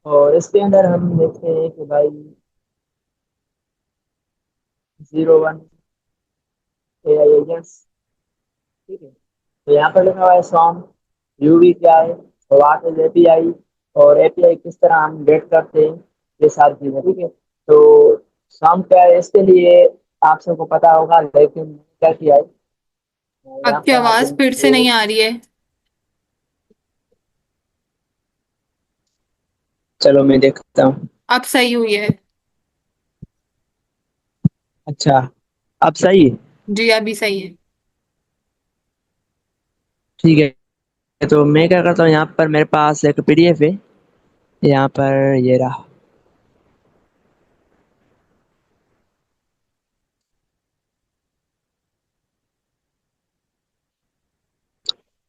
اور اس کے اندر ہم دیکھتے ہیں کہ بھائی 01 اے آئی ایجنٹس، ٹھیک ہے. تو یہاں پر لکھا ہوا ہے سام. یو وی کیا ہے، واٹ از اے پی آئی، اور اے پی آئی کس طرح ہم گیٹ کرتے ہیں، یہ ساری چیزیں ٹھیک ہے. تو سام کیا ہے اس کے لیے آپ سب کو پتا ہوگا، لیکن کیا کیا ہے یہاں آپ کی پر آتے آواز ہیں پھر سے تو نہیں آ رہی ہے۔ چلو میں دیکھتا ہوں. اب صحیح ہوئی ہے۔ اچھا، اب صحیح ہے. جی ابھی صحیح ہے۔ ٹھیک ہے، تو میں کیا کرتا ہوں، یہاں پر میرے پاس ایک پی ڈی ایف ہے، یہاں پر یہ رہا.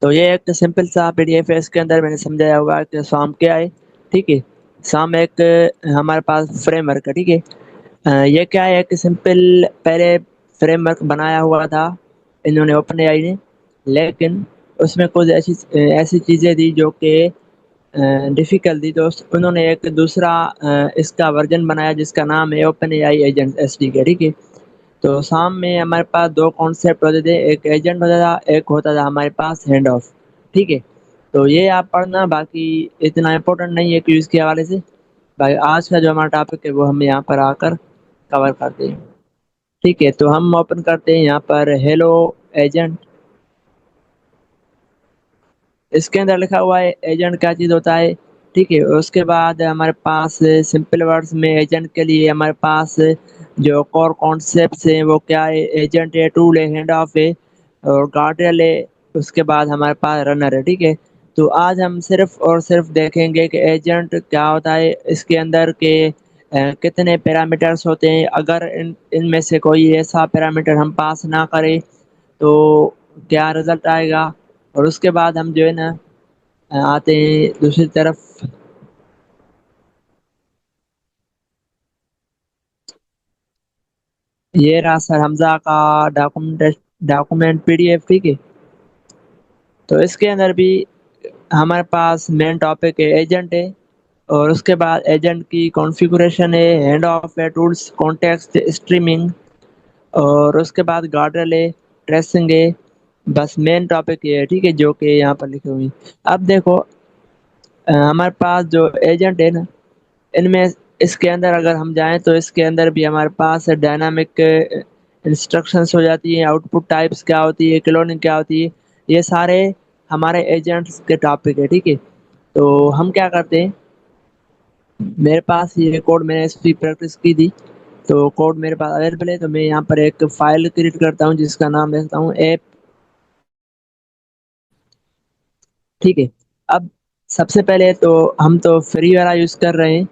تو یہ ایک سمپل سا پی ڈی ایف ہے، اس کے اندر میں نے سمجھایا ہوگا کہ سام کیا ہے. ٹھیک ہے، سام ایک ہمارے پاس فریم ورک ہے. ٹھیک ہے، یہ کیا ہے، ایک سمپل پہلے فریم ورک بنایا ہوا تھا انہوں نے، اوپن اے آئی نے، لیکن اس میں کچھ ایسی ایسی چیزیں تھی جو کہ ڈیفیکلٹ تھی، تو انہوں نے ایک دوسرا اس کا ورژن بنایا جس کا نام ہے اوپن اے آئی ایجنٹ ایس ڈی کے. ٹھیک ہے، تو سام میں ہمارے پاس دو کانسیپٹ ہوتے تھے، ایک ایجنٹ ہوتا تھا، ایک ہوتا تھا ہمارے پاس ہینڈ آف. ٹھیک ہے، تو یہ آپ پڑھنا، باقی اتنا امپورٹنٹ نہیں ہے کیوز کے حوالے سے. بھائی آج کا جو ہمارا ٹاپک ہے وہ ہم یہاں پر آ کر کور کرتے ہیں. ٹھیک ہے، تو ہم اوپن کرتے ہیں یہاں پر ہیلو ایجنٹ. اس کے اندر لکھا ہوا ہے ایجنٹ کیا چیز ہوتا ہے. ٹھیک ہے، اس کے بعد ہمارے پاس سمپل ورڈز میں ایجنٹ کے لیے ہمارے پاس جو کور کانسیپٹس ہیں وہ کیا ہے، ایجنٹ ہے، ٹول ہے، ہینڈ آف ہے، اور گارڈریل ہے. اس کے بعد ہمارے پاس رنر ہے. ٹھیک ہے، تو آج ہم صرف اور صرف دیکھیں گے کہ ایجنٹ کیا ہوتا ہے، اس کے اندر کے کتنے پیرامیٹرز ہوتے ہیں، اگر ان میں سے کوئی ایسا پیرامیٹر ہم پاس نہ کریں تو کیا رزلٹ آئے گا. اور اس کے بعد ہم جو ہے نا آتے ہیں دوسری طرف. یہ رہا سر حمزہ کا ڈاکومنٹ پی ڈی ایف. ٹھیک ہے، تو اس کے اندر بھی ہمارے پاس مین ٹاپک ہے ایجنٹ ہے، اور اس کے بعد ایجنٹ کی کانفیگریشن ہے، ہینڈ آف ہے، ٹولز، کانٹیکسٹ، اسٹریمنگ، اور اس کے بعد گارڈرل ہے، ٹریسنگ ہے. بس مین ٹاپک یہ ہے. ٹھیک ہے، جو کہ یہاں پر لکھی ہوئی. اب دیکھو ہمارے پاس جو ایجنٹ ہے نا، ان میں اس کے اندر اگر ہم جائیں تو اس کے اندر بھی ہمارے پاس ڈائنامک انسٹرکشنس ہو جاتی ہیں، آؤٹ پٹ ٹائپس کیا ہوتی ہے، کلوننگ کیا ہوتی ہے، یہ سارے ہمارے ایجنٹس کے ٹاپک ہے. ٹھیک ہے، تو ہم کیا کرتے ہیں، میرے پاس یہ کوڈ میں نے اس کی پریکٹس کی تھی، تو کوڈ میرے پاس اویلیبل ہے. تو میں یہاں پر ایک فائل کریٹ کرتا ہوں جس کا نام دیتا ہوں ایپ. ٹھیک ہے، اب سب سے پہلے تو ہم تو فری والا یوز کر رہے ہیں،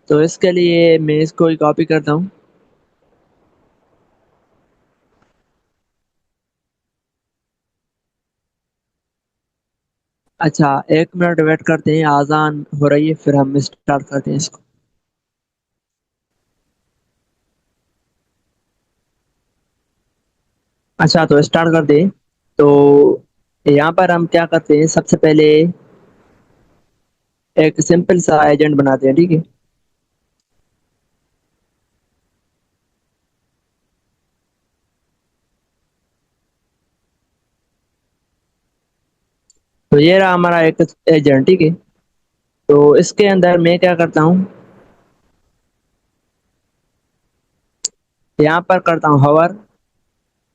تو اس کے لیے میں اس کو کاپی کرتا ہوں. اچھا ایک منٹ ویٹ کرتے ہیں، آزان ہو رہی ہے پھر ہم اسٹارٹ کرتے ہیں اس کو. اچھا تو اسٹارٹ کرتے ہیں. تو یہاں پر ہم کیا کرتے ہیں، سب سے پہلے ایک سمپل سا ایجنٹ بناتے ہیں. ٹھیک ہے، تو یہ رہا ہمارا ایک ایجنٹ. ٹھیک ہے، تو اس کے اندر میں کیا کرتا ہوں، یہاں پر کرتا ہوں ہور.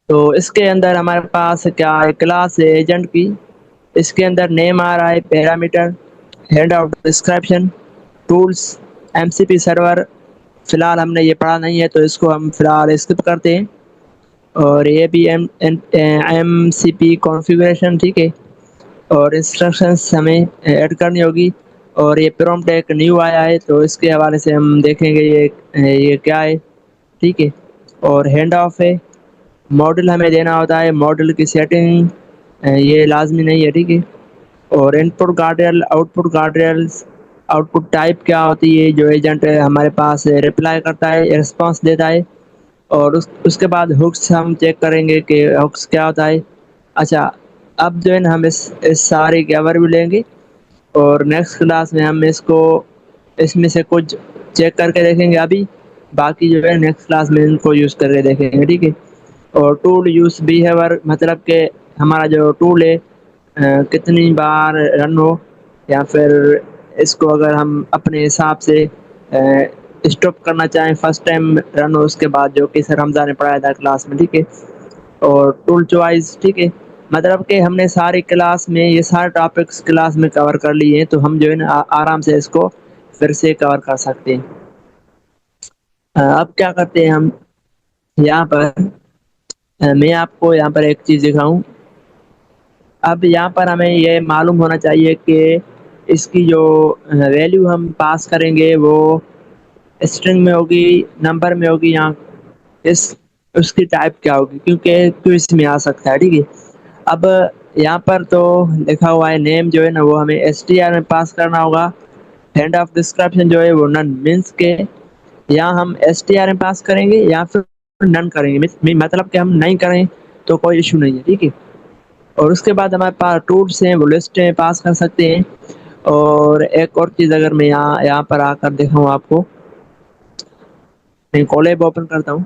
تو اس کے اندر ہمارے پاس کیا ہے، کلاس ہے ایجنٹ کی. اس کے اندر نیم آ رہا ہے، parameter, head of description, tools, M C P server. فی الحال ہم نے یہ پڑھا نہیں ہے تو اس کو ہم فی الحال اسکپ کرتے ہیں. اور یہ بھی ایم سی پی کانفیگریشن. ٹھیک ہے، اور انسٹرکشنس ہمیں ایڈ کرنی ہوگی. اور یہ پرومپٹ ایک نیو آیا ہے تو اس کے حوالے سے ہم دیکھیں گے یہ کیا ہے. ٹھیک ہے، اور ہینڈ آف ہے، ماڈل ہمیں دینا ہوتا ہے، ماڈل کی سیٹنگ یہ لازمی نہیں ہے. ٹھیک ہے، اور input guardrail, output guardrails, output type کیا ہوتی ہے، جو ایجنٹ ہمارے پاس رپلائی کرتا ہے، رسپانس دیتا ہے. اور اس کے بعد ہکس ہم چیک کریں گے کہ ہکس کیا ہوتا ہے. اچھا اب جو ہے نا ہم اس سارے کے اوور بھی لیں گے، اور نیکسٹ کلاس میں ہم اس کو اس میں سے کچھ چیک کر کے دیکھیں گے ابھی، باقی جو ہے نیکسٹ کلاس میں ان کو یوز کر کے دیکھیں گے، ٹھیک ہے؟ اور ٹول یوز بیہیور مطلب کہ ہمارا جو ٹول ہے کتنی بار رن ہو، یا پھر اس کو اگر ہم اپنے حساب سے اسٹاپ کرنا چاہیں فرسٹ ٹائم رن ہو اس کے بعد، جو کہ سر حمزہ نے پڑھایا تھا کلاس میں، ٹھیک ہے؟ اور ٹول چوائس، ٹھیک ہے؟ مطلب کہ ہم نے ساری کلاس میں یہ سارے ٹاپکس کلاس میں کور کر لیے ہیں، تو ہم جو ہے نا آرام سے اس کو پھر سے کور کر سکتے ہیں۔ اب کیا کرتے ہیں ہم یہاں پر، میں آپ کو یہاں پر ایک چیز دکھاؤں۔ اب یہاں پر ہمیں یہ معلوم ہونا چاہیے کہ اس کی جو ویلیو ہم پاس کریں گے وہ اسٹرنگ میں ہوگی، نمبر میں ہوگی، یا اس کی ٹائپ کیا ہوگی، کیونکہ کوئز میں آ سکتا ہے، ٹھیک ہے؟ اب یہاں پر تو لکھا ہوا ہے نیم جو ہے نا وہ ہمیں ایس ٹی آر میں پاس کرنا ہوگا، ہینڈ آف ڈسکرپشن جو ہے وہ نن مینس کے یا ہم ایس ٹی آر میں پاس کریں گے یا پھر نن کریں گے، مطلب کہ ہم نہیں کریں تو کوئی ایشو نہیں ہے، ٹھیک ہے؟ اور اس کے بعد ہمارے پاس ٹولس ہیں، وہ لسٹ میں پاس کر سکتے ہیں۔ اور ایک اور چیز اگر میں یہاں پر آ کر دکھاؤں آپ کو، میں کالب اوپن کرتا ہوں۔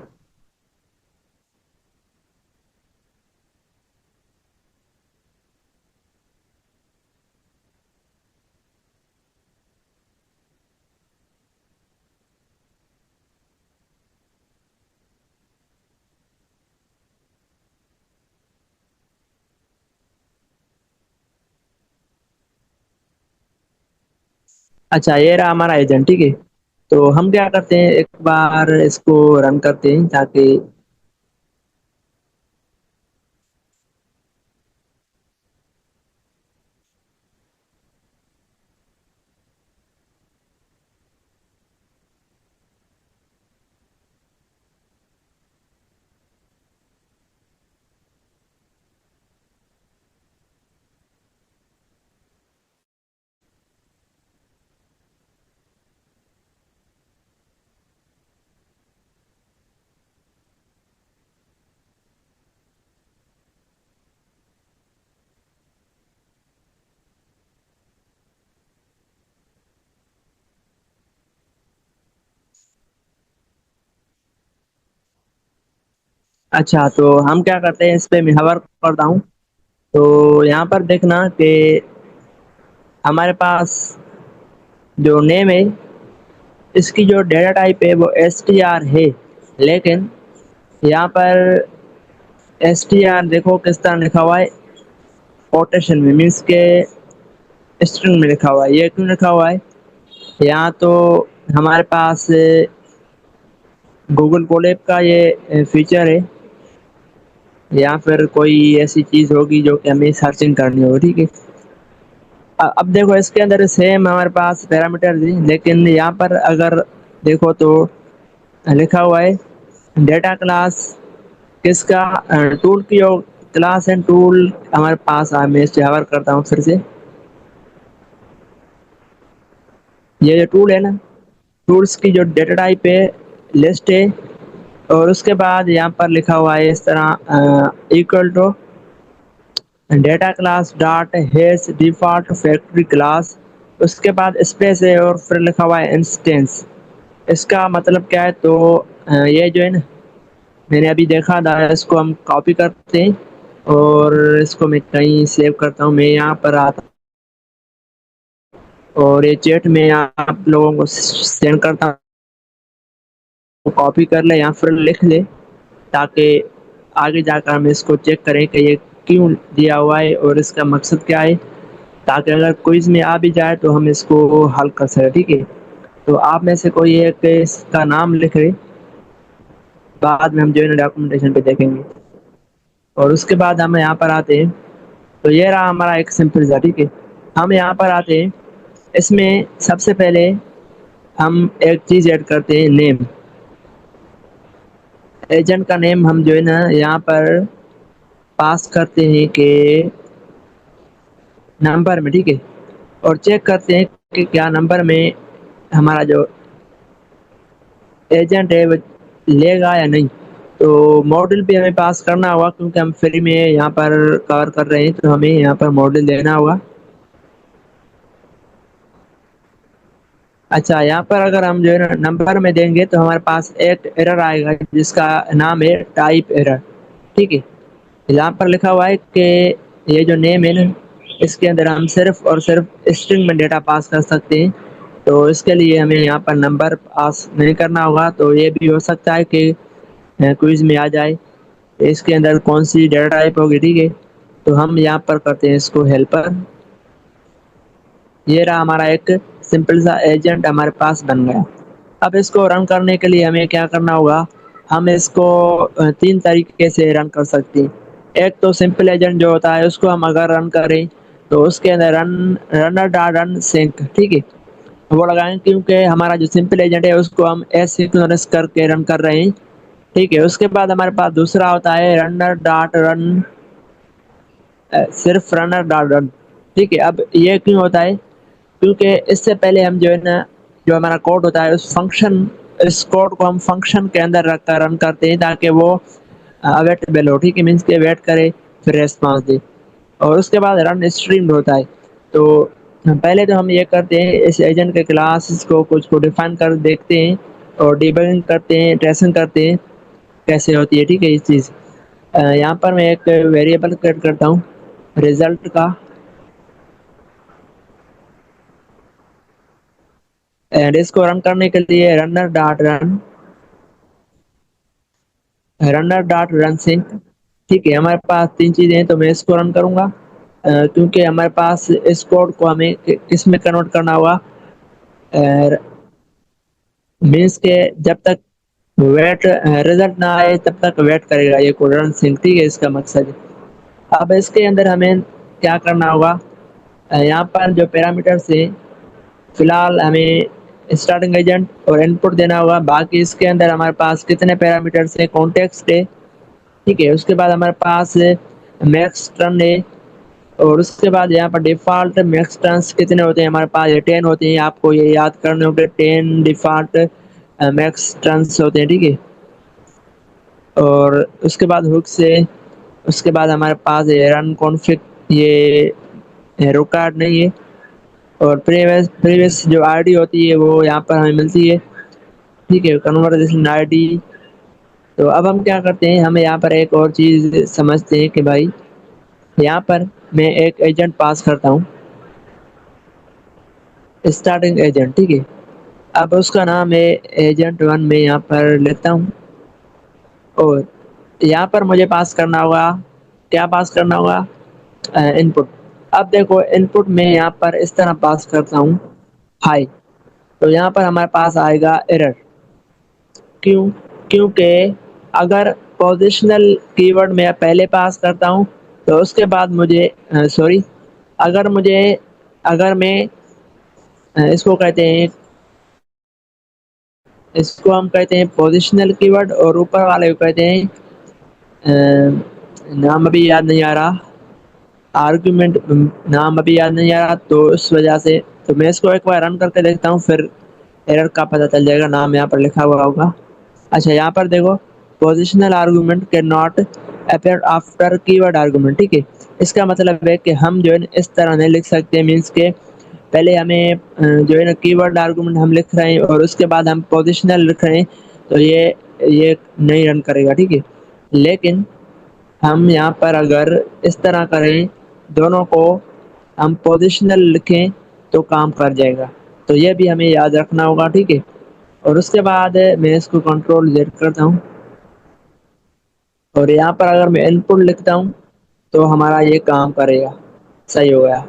اچھا یہ رہا ہمارا ایجنٹ، ٹھیک ہے؟ تو ہم کیا کرتے ہیں، ایک بار اس کو رن کرتے ہیں تاکہ اچھا تو ہم کیا کرتے ہیں، اس پہ میں ہوور کرتا ہوں، تو یہاں پر دیکھنا کہ ہمارے پاس جو نیم ہے اس کی جو ڈیٹا ٹائپ ہے وہ ایس ٹی آر ہے، لیکن یہاں پر ایس ٹی آر دیکھو کس طرح لکھا ہوا ہے، کوٹیشن میں، مینس کے اسٹرنگ میں لکھا ہوا ہے۔ یہ کیوں لکھا ہوا ہے؟ یہاں تو ہمارے پاس گوگل کولیب کا یہ فیچر ہے، یا پھر کوئی ایسی چیز ہوگی جو کہ ہمیں سرچنگ کرنی ہوگی، ٹھیک ہے؟ اب دیکھو اس کے اندر سیم ہمارے پاس پیرامیٹر دی، لیکن یہاں پر اگر دیکھو تو لکھا ہوا ہے ڈیٹا کلاس کس کا، ٹول کی جو کلاس اینڈ ٹول ہمارے پاس میں شاور کرتا ہوں پھر سے، یہ جو ٹول ہے نا، ٹولس کی جو ڈیٹا ٹائپ ہے لسٹ ہے، اور اس کے بعد یہاں پر لکھا ہوا ہے اس طرح equal to data class dot has default factory class, اس کے بعد اسپیس ہے اور پھر لکھا ہوا ہے انسٹینس۔ اس کا مطلب کیا ہے، تو یہ جو ہے نا میں نے ابھی دیکھا تھا، اس کو ہم کاپی کرتے ہیں اور اس کو میں کہیں سیو کرتا ہوں، میں یہاں پر آتا اور یہ چیٹ میں آپ لوگوں کو سینڈ کرتا ہوں، کاپی کر لے یا پھر لکھ لے تاکہ آگے جا کر ہم اس کو چیک کریں کہ یہ کیوں دیا ہوا ہے اور اس کا مقصد کیا ہے، تاکہ اگر کوئز میں آ بھی جائے تو ہم اس کو حل کر سکیں، ٹھیک ہے؟ تو آپ میں سے کوئی ایک اس کا نام لکھ لے، بعد میں ہم جو ہے ڈاکومنٹیشن پہ دیکھیں گے۔ اور اس کے بعد ہم یہاں پر آتے ہیں، تو یہ رہا ہمارا ایک سمپل سا، ٹھیک ہے؟ ہم یہاں پر آتے ہیں، اس میں سب سے پہلے ہم ایک چیز ایڈ کرتے ہیں، نیم، ایجنٹ کا نیم ہم جو ہے نا یہاں پر پاس کرتے ہیں کہ نمبر میں، ٹھیک ہے؟ اور چیک کرتے ہیں کہ کیا نمبر میں ہمارا جو ایجنٹ ہے وہ لے گا یا نہیں۔ تو ماڈل بھی ہمیں پاس کرنا ہوگا کیونکہ ہم فری میں یہاں پر کور کر رہے ہیں، تو ہمیں یہاں پر ماڈل دینا ہوگا۔ اچھا یہاں پر اگر ہم جو ہے نا نمبر میں دیں گے تو ہمارے پاس ایک ایرر آئے گا جس کا نام ہے ٹائپ ایرر. ٹھیک ہے. یہاں پر لکھا ہوا ہے کہ یہ جو نیم ہے نا اس کے اندر ہم صرف اور صرف اسٹرنگ میں ڈیٹا پاس کر سکتے ہیں. تو اس کے لیے ہمیں یہاں پر نمبر پاس نہیں کرنا ہوگا. تو یہ بھی ہو سکتا ہے کہ کوئز میں آ جائے اس کے اندر کون سی ڈیٹا ٹائپ ہوگی. ٹھیک ہے. تو ہم یہاں پر کرتے ہیں اس کو ہیلپر. یہ رہا ہمارا ایک سمپل سا ایجنٹ ہمارے پاس بن گیا. اب اس کو رن کرنے کے لیے ہمیں کیا کرنا ہوگا. ہم اس کو 3 طریقے سے رن کر سکتے ہیں. ایک تو سمپل ایجنٹ جو ہوتا ہے اس کو ہم اگر رن کریں تو اس کے اندر رنر ڈاٹ رن سنک. ٹھیک ہے. وہ لگائیں کیونکہ ہمارا جو سمپل ایجنٹ ہے اس کو ہم ایسنکرونس کر کے رن کر رہے ہیں. ٹھیک ہے. اس کے بعد ہمارے پاس دوسرا ہوتا ہے رنر ڈاٹ رن صرف رنر ڈاٹ رن. ٹھیک ہے. اب یہ کیوں ہوتا ہے کیونکہ اس سے پہلے ہم جو ہے نا جو ہمارا کوڈ ہوتا ہے اس کوڈ کو ہم فنکشن کے اندر رکھ کر رن کرتے ہیں تاکہ وہ اویلیبل ہو. ٹھیک ہے. مینس کے ویٹ کرے پھر ریسپانس دے. اور اس کے بعد رن اسٹریم ہوتا ہے. تو پہلے تو ہم یہ کرتے ہیں اس ایجنٹ کے کلاس کو کچھ کو ڈیفائن کر دیکھتے ہیں اور ڈیبگنگ کرتے ہیں ٹریسنگ کرتے ہیں کیسے ہوتی ہے. ٹھیک ہے. یہ چیز یہاں پر میں ایک ویریبل کریٹ کرتا ہوں رزلٹ کا اینڈ اس کو رن کرنے کے لیے رنر ڈاٹ رن سنک. ٹھیک ہے. ہمارے پاس 3 چیزیں ہیں تو میں اس کو رن کروں گا کیونکہ ہمارے پاس اس کوڈ کو ہمیں کس میں کنورٹ کرنا ہوگا. مینس کے جب تک ویٹ رزلٹ نہ آئے تب تک ویٹ کرے گا یہ کوڈ رن سنک. ٹھیک ہے. اس کا مقصد ہے. اب اس کے اندر ہمیں کیا کرنا ہوگا. یہاں پر جو پیرامیٹرس ہیں فی الحال ہمیں اسٹارٹنگ ایجنٹ اور ان پٹ دینا ہوگا. باقی اس کے اندر ہمارے پاس کتنے پیرامیٹرس ہیں کانٹیکسٹ ہے. ٹھیک ہے. اس کے بعد ہمارے پاس میکس ٹرن ہے اور اس کے بعد یہاں پر ڈیفالٹ میکس ٹرنس کتنے ہوتے ہیں ہمارے پاس 10 ہوتے ہیں. آپ کو یہ یاد کرنے ہوں گے 10 ڈیفالٹ میکس ٹرنس ہوتے ہیں. ٹھیک ہے. اور اس کے بعد ہک سے اس کے بعد ہمارے پاس رن کانفگ یہ ریکارڈ نہیں ہے اور پریویس جو آر ڈی ہوتی ہے وہ یہاں پر ہمیں ملتی ہے. ٹھیک ہے. Conversation I D. تو اب ہم کیا کرتے ہیں ہمیں یہاں پر ایک اور چیز سمجھتے ہیں کہ بھائی یہاں پر میں ایک ایجنٹ پاس کرتا ہوں اسٹارٹنگ ایجنٹ. ٹھیک ہے. اب اس کا نام ہے ایجنٹ 1. میں یہاں پر لیتا ہوں اور یہاں پر مجھے پاس کرنا ہوگا. کیا پاس کرنا ہوگا ان پٹ. اب دیکھو ان پٹ میں یہاں پر اس طرح پاس کرتا ہوں ہائی. تو یہاں پر ہمارے پاس آئے گا ایرر. کیونکہ اگر پوزیشنل کی ورڈ میں پہلے پاس کرتا ہوں تو اس کے بعد مجھے سوری اگر میں اس کو کہتے ہیں اس کو ہم کہتے ہیں پوزیشنل کی ورڈ اور اوپر والے کو کہتے ہیں نام ابھی یاد نہیں آ رہا آرگومنٹ. نام ابھی یاد نہیں آ رہا تو اس وجہ سے تو میں اس کو ایک بار رن کر کے دیکھتا ہوں پھر ایرر کا پتہ چل جائے گا. نام یہاں پر لکھا ہوا ہوگا. اچھا یہاں پر دیکھو positional argument can not appear after کی ورڈ آرگومنٹ. ٹھیک ہے. اس کا مطلب ہے کہ ہم جو ہے اس طرح نہیں لکھ سکتے. مینس کے پہلے ہمیں جو ہے نا کی ورڈ آرگومنٹ ہم لکھ رہے ہیں اور اس کے بعد ہم پوزیشنل لکھ رہے ہیں تو یہ نہیں رن کرے گا. ٹھیک ہے. لیکن ہم یہاں پر اگر اس طرح کریں دونوں کو ہم پوزیشنل لکھیں تو کام کر جائے گا. تو یہ بھی ہمیں یاد رکھنا ہوگا. ٹھیک ہے. اور اس کے بعد میں اس کو کنٹرول زیڈ کرتا ہوں اور یہاں پر اگر میں ان پٹ لکھتا ہوں تو ہمارا یہ کام کرے گا. صحیح ہو گیا.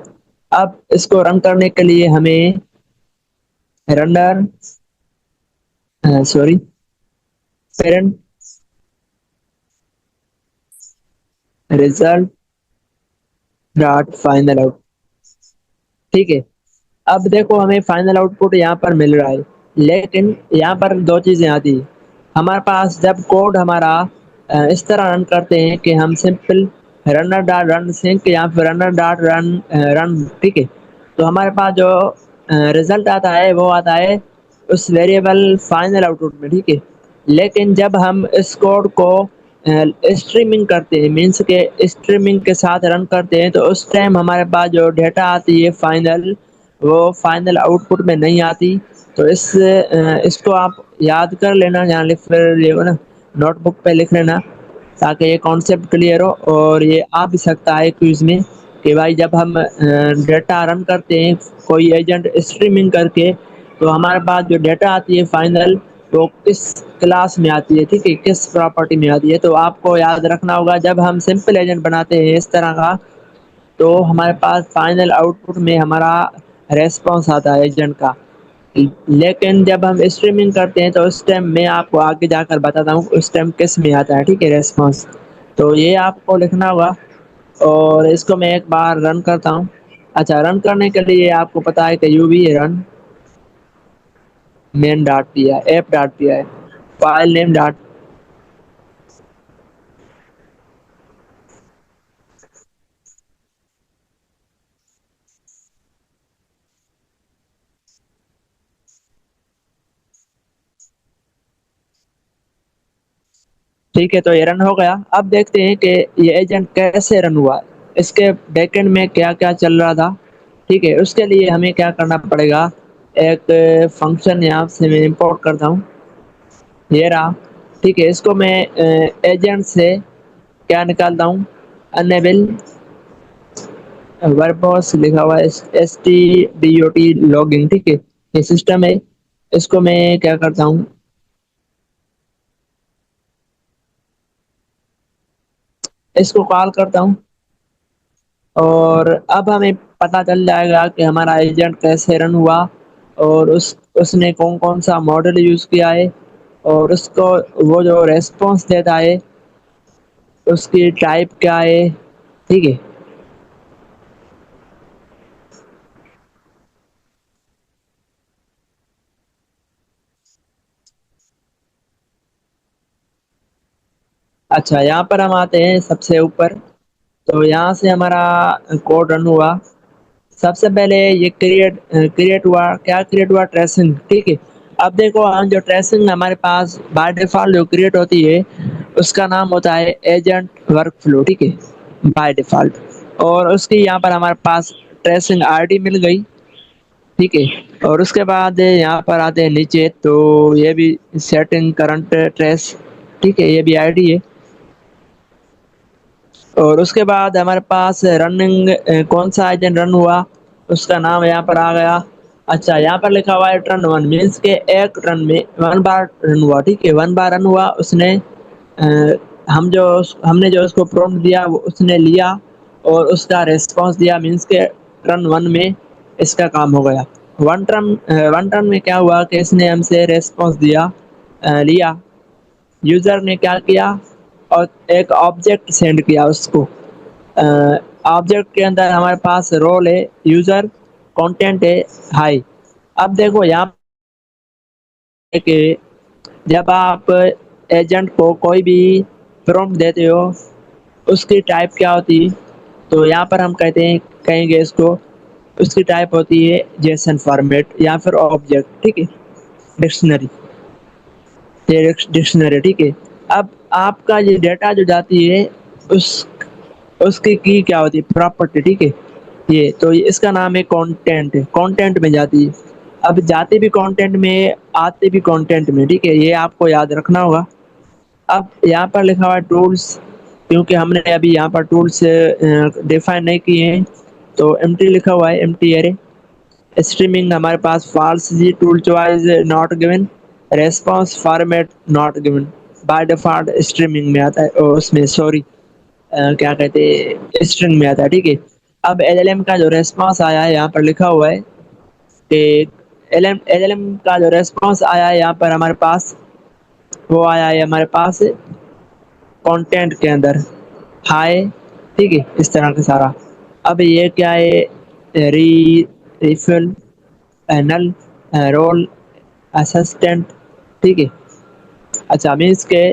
اب اس کو رن کرنے کے لیے ہمیں runner sorry parent result dot final out. ٹھیک ہے. اب دیکھو ہمیں فائنل آؤٹ پٹ یہاں پر مل رہا ہے لیکن یہاں پر 2 چیزیں آتی ہیں ہمارے پاس. جب کوڈ ہمارا اس طرح رن کرتے ہیں کہ ہم simple runner dot run sync یا پھر رنر ڈاٹ رن. ٹھیک ہے. تو ہمارے پاس جو رزلٹ آتا ہے وہ آتا ہے اس ویریبل فائنل آؤٹ پٹ میں. ٹھیک ہے. لیکن جب ہم اس کوڈ کو اسٹریمنگ کرتے ہیں مینس کے اسٹریمنگ کے ساتھ رن کرتے ہیں تو اس ٹائم ہمارے پاس جو ڈیٹا آتی ہے فائنل وہ فائنل آؤٹ پٹ میں نہیں آتی تو اس کو آپ یاد کر لینا، یہاں لکھ پھر یہ نا نوٹ بک پہ لکھ لینا تاکہ یہ کانسیپٹ کلیئر ہو، اور یہ آ بھی سکتا ہے کوئز میں کہ بھائی جب ہم ڈیٹا رن کرتے ہیں کوئی ایجنٹ اسٹریمنگ کر کے، تو ہمارے پاس جو ڈیٹا آتی ہے فائنل وہ کس کلاس میں آتی ہے، ٹھیک ہے، کس پراپرٹی میں آتی ہے۔ تو آپ کو یاد رکھنا ہوگا جب ہم سمپل ایجنٹ بناتے ہیں اس طرح کا، تو ہمارے پاس فائنل آؤٹ پٹ میں ہمارا ریسپانس آتا ہے ایجنٹ کا، لیکن جب ہم اسٹریمنگ کرتے ہیں تو اس ٹائم میں آپ کو آگے جا کر بتاتا ہوں اس ٹائم کس میں آتا ہے، ٹھیک ہے، ریسپانس۔ تو یہ آپ کو لکھنا ہوگا، اور اس کو میں ایک بار رن کرتا ہوں۔ اچھا، رن کرنے کے لیے آپ کو پتا ہے کہ you we run main dot دیا ہے، ایپ ڈاٹ دیا ہے، فائل نیم ڈاٹ۔ ٹھیک ہے، تو یہ رن ہو گیا۔ اب دیکھتے ہیں کہ یہ ایجنٹ کیسے رن ہوا، اس کے بیک اینڈ میں کیا کیا چل رہا تھا، ٹھیک ہے۔ اس کے لیے ہمیں کیا کرنا پڑے گا، ایک فنکشن یہاں سے میں امپورٹ کرتا ہوں، یہ رہا، ٹھیک ہے۔ اس کو میں ایجنٹ سے کیا نکالتا ہوں، انیبل وربوس لکھا ہوا ہے STDOT لاگن، ٹھیک ہے، یہ سسٹم ہے۔ اس کو میں کیا کرتا ہوں، اس کو کال کرتا ہوں، اور اب ہمیں پتا چل جائے گا کہ ہمارا ایجنٹ کیسے رن ہوا، اور اس نے کون کون سا ماڈل یوز کیا ہے، اور اس کو وہ جو ریسپانس دیتا ہے اس کی ٹائپ کیا ہے، ٹھیک ہے۔ اچھا، یہاں پر ہم آتے ہیں سب سے اوپر، تو یہاں سے ہمارا کوڈ رن ہوا۔ سب سے پہلے یہ کریٹ ہوا، کیا کریٹ ہوا، ٹریسنگ، ٹھیک ہے۔ اب دیکھو جو ٹریسنگ ہمارے پاس بائی ڈیفالٹ جو کریٹ ہوتی ہے اس کا نام ہوتا ہے ایجنٹ ورک فلو، ٹھیک ہے، بائی ڈیفالٹ۔ اور اس کی یہاں پر ہمارے پاس ٹریسنگ ID مل گئی، ٹھیک ہے۔ اور اس کے بعد یہاں پر آتے ہیں نیچے، تو یہ بھی سیٹنگ کرنٹ ٹریس، ٹھیک ہے، یہ بھی ID ہے۔ اور اس کے بعد ہمارے پاس رننگ کون سا ایجنٹ رن ہوا اس کا نام یہاں پر آ گیا۔ اچھا، یہاں پر لکھا ہوا ہے ٹرن 1 مینس کے ایک رن میں 1 بار رن ہوا، ٹھیک ہے، 1 بار رن ہوا۔ اس نے ہم نے جو اس کو پرومپٹ دیا وہ اس نے لیا اور اس کا ریسپانس دیا، مینس کے ٹرن 1 میں اس کا کام ہو گیا۔ ون ٹرن میں کیا ہوا کہ اس نے ہم سے ریسپانس لیا، یوزر نے کیا کیا، اور ایک آبجیکٹ سینڈ کیا اس کو۔ آبجیکٹ کے اندر ہمارے پاس رول ہے یوزر، کانٹینٹ ہے ہائی۔ اب دیکھو یہاں کہ جب آپ ایجنٹ کو کوئی بھی پرومپٹ دیتے ہو اس کی ٹائپ کیا ہوتی ہے، تو یہاں پر ہم کہیں گے اس کو، اس کی ٹائپ ہوتی ہے جیسن فارمیٹ یا پھر آبجیکٹ، ٹھیک ہے، ڈکشنری، ٹھیک ہے۔ اب آپ کا یہ ڈیٹا جو جاتی ہے اس کی کیا ہوتی ہے، پراپرٹی، ٹھیک ہے، یہ تو اس کا نام ہے کانٹینٹ، کانٹینٹ میں جاتی ہے۔ اب جاتے بھی کانٹینٹ میں، آتے بھی کانٹینٹ میں، ٹھیک ہے، یہ آپ کو یاد رکھنا ہوگا۔ اب یہاں پر لکھا ہوا ہے ٹولس، کیونکہ ہم نے ابھی یہاں پر ٹولس ڈیفائن نہیں کیے ہیں، تو empty لکھا ہوا ہے، empty array۔ اسٹریمنگ ہمارے پاس فالس جی، tool choice not given, response format not given, by default streaming میں آتا ہے، اس میں سوری کیا کہتے اسٹرنگ میں آتا ہے، ٹھیک ہے۔ اب LLM کا جو ریسپانس آیا ہے یہاں پر لکھا ہوا ہے کہ LLM کا جو ریسپانس آیا ہے یہاں پر ہمارے پاس، وہ آیا ہے ہمارے پاس کانٹینٹ کے اندر ہائی، ٹھیک ہے، اس طرح کا سارا۔ اب یہ کیا ہے، ریفل نل رول اسسٹنٹ، ٹھیک ہے۔ اچھا، مینس کے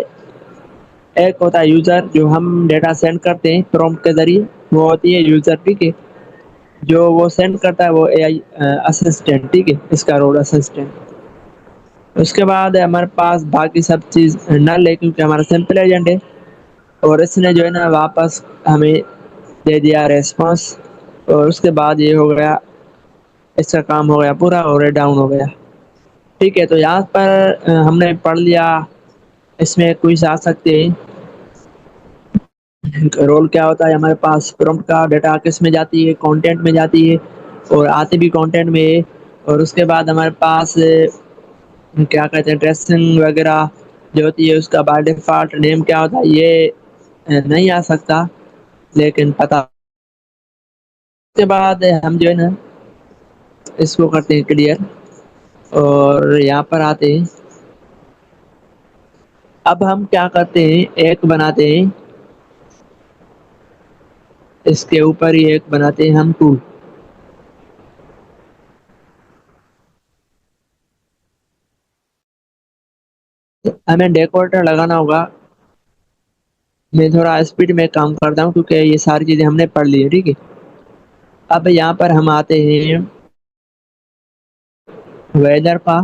ایک ہوتا ہے یوزر، جو ہم ڈیٹا سینڈ کرتے ہیں پرومپٹ کے ذریعے، وہ ہوتی ہے یوزر، ٹھیک ہے۔ جو وہ سینڈ کرتا ہے وہ AI اسسٹنٹ، ٹھیک ہے، اس کا رول اسسٹنٹ۔ اس کے بعد ہمارے پاس باقی سب چیز نل ہے کیونکہ ہمارا سمپل ایجنٹ ہے، اور اس نے جو ہے نا واپس ہمیں دے دیا ریسپانس، اور اس کے بعد یہ ہو گیا، اس کا کام ہو گیا پورا، اور ڈاؤن ہو گیا۔ ٹھیک ہے، تو یہاں پر ہم نے پڑھ لیا، اس میں کوئی آ سکتے ہیں رول کیا ہوتا ہے ہمارے پاس، پرومپٹ کا ڈیٹا کس میں جاتی ہے، کانٹینٹ میں جاتی ہے اور آتی بھی کانٹینٹ میں ہے، اور اس کے بعد ہمارے پاس کیا کہتے ہیں ڈریسنگ وغیرہ جو ہوتی ہے اس کا بائی ڈیفالٹ نیم کیا ہوتا ہے یہ نہیں آ سکتا، لیکن پتا اس کے بعد ہم جو ہے نا اس کو کرتے ہیں کلیئر اور یہاں پر آتے ہیں۔ اب ہم کیا کرتے ہیں ایک بناتے ہیں، اس کے اوپر ہی ایک بناتے ہیں ہم ٹول، ہمیں ڈیکوریٹر لگانا ہوگا۔ میں تھوڑا اسپیڈ میں کام کرتا ہوں کیونکہ یہ ساری چیزیں ہم نے پڑھ لی ہے، ٹھیک ہے۔ اب یہاں پر ہم آتے ہیں ویدر کا،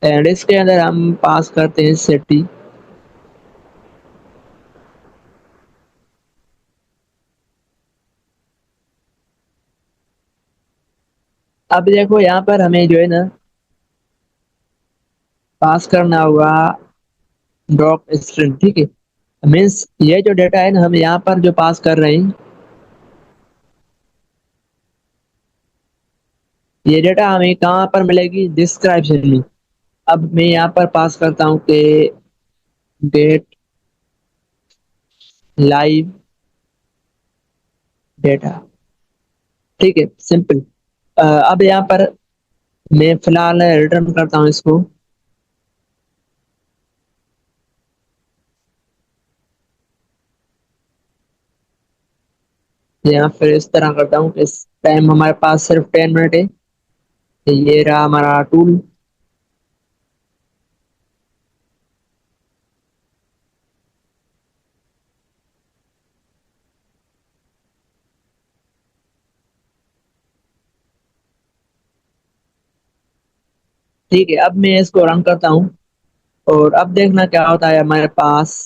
اینڈ اس کے اندر ہم پاس کرتے ہیں سٹی، اب دیکھو یہاں پر ہمیں جو ہے نا پاس کرنا ہوگا ڈراپ اسٹرنگ، ٹھیک ہے، مینس یہ جو ڈیٹا ہے نا ہم یہاں پر جو پاس کر رہے ہیں یہ ڈیٹا ہمیں کہاں پر ملے گی، ڈسکرپشن میں۔ اب میں یہاں پر پاس کرتا ہوں کہ ڈیٹ لائیو ڈیٹا، ٹھیک ہے، سمپل۔ اب یہاں پر میں فی الحال ریٹرن کرتا ہوں اس کو، یہاں پھر اس طرح کرتا ہوں کہ اس ٹائم ہمارے پاس صرف 10 منٹ ہے، یہ رہا ہمارا ٹول۔ ٹھیک ہے، اب میں اس کو رن کرتا ہوں اور اب دیکھنا کیا ہوتا ہے ہمارے پاس۔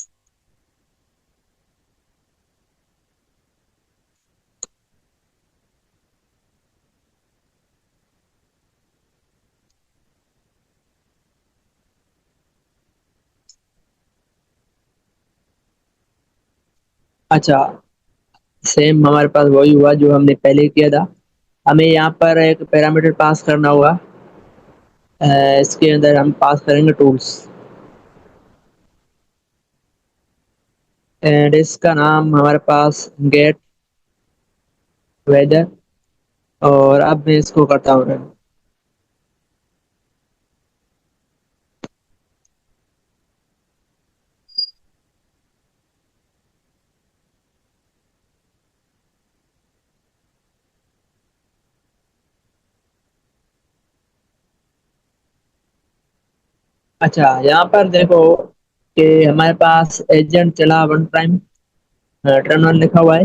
اچھا، سیم ہمارے پاس وہی ہوا جو ہم نے پہلے کیا تھا، ہمیں یہاں پر ایک پیرامیٹر پاس کرنا ہوگا، اس کے اندر ہم پاس کریں گے ٹولس، اینڈ اس کا نام ہمارے پاس گیٹ ویدر، اور اب میں اس کو کرتا ہوں run۔ اچھا یہاں پر دیکھو کہ ہمارے پاس ایجنٹ چلا ون ٹائم ٹرن آن لکھا ہوا ہے،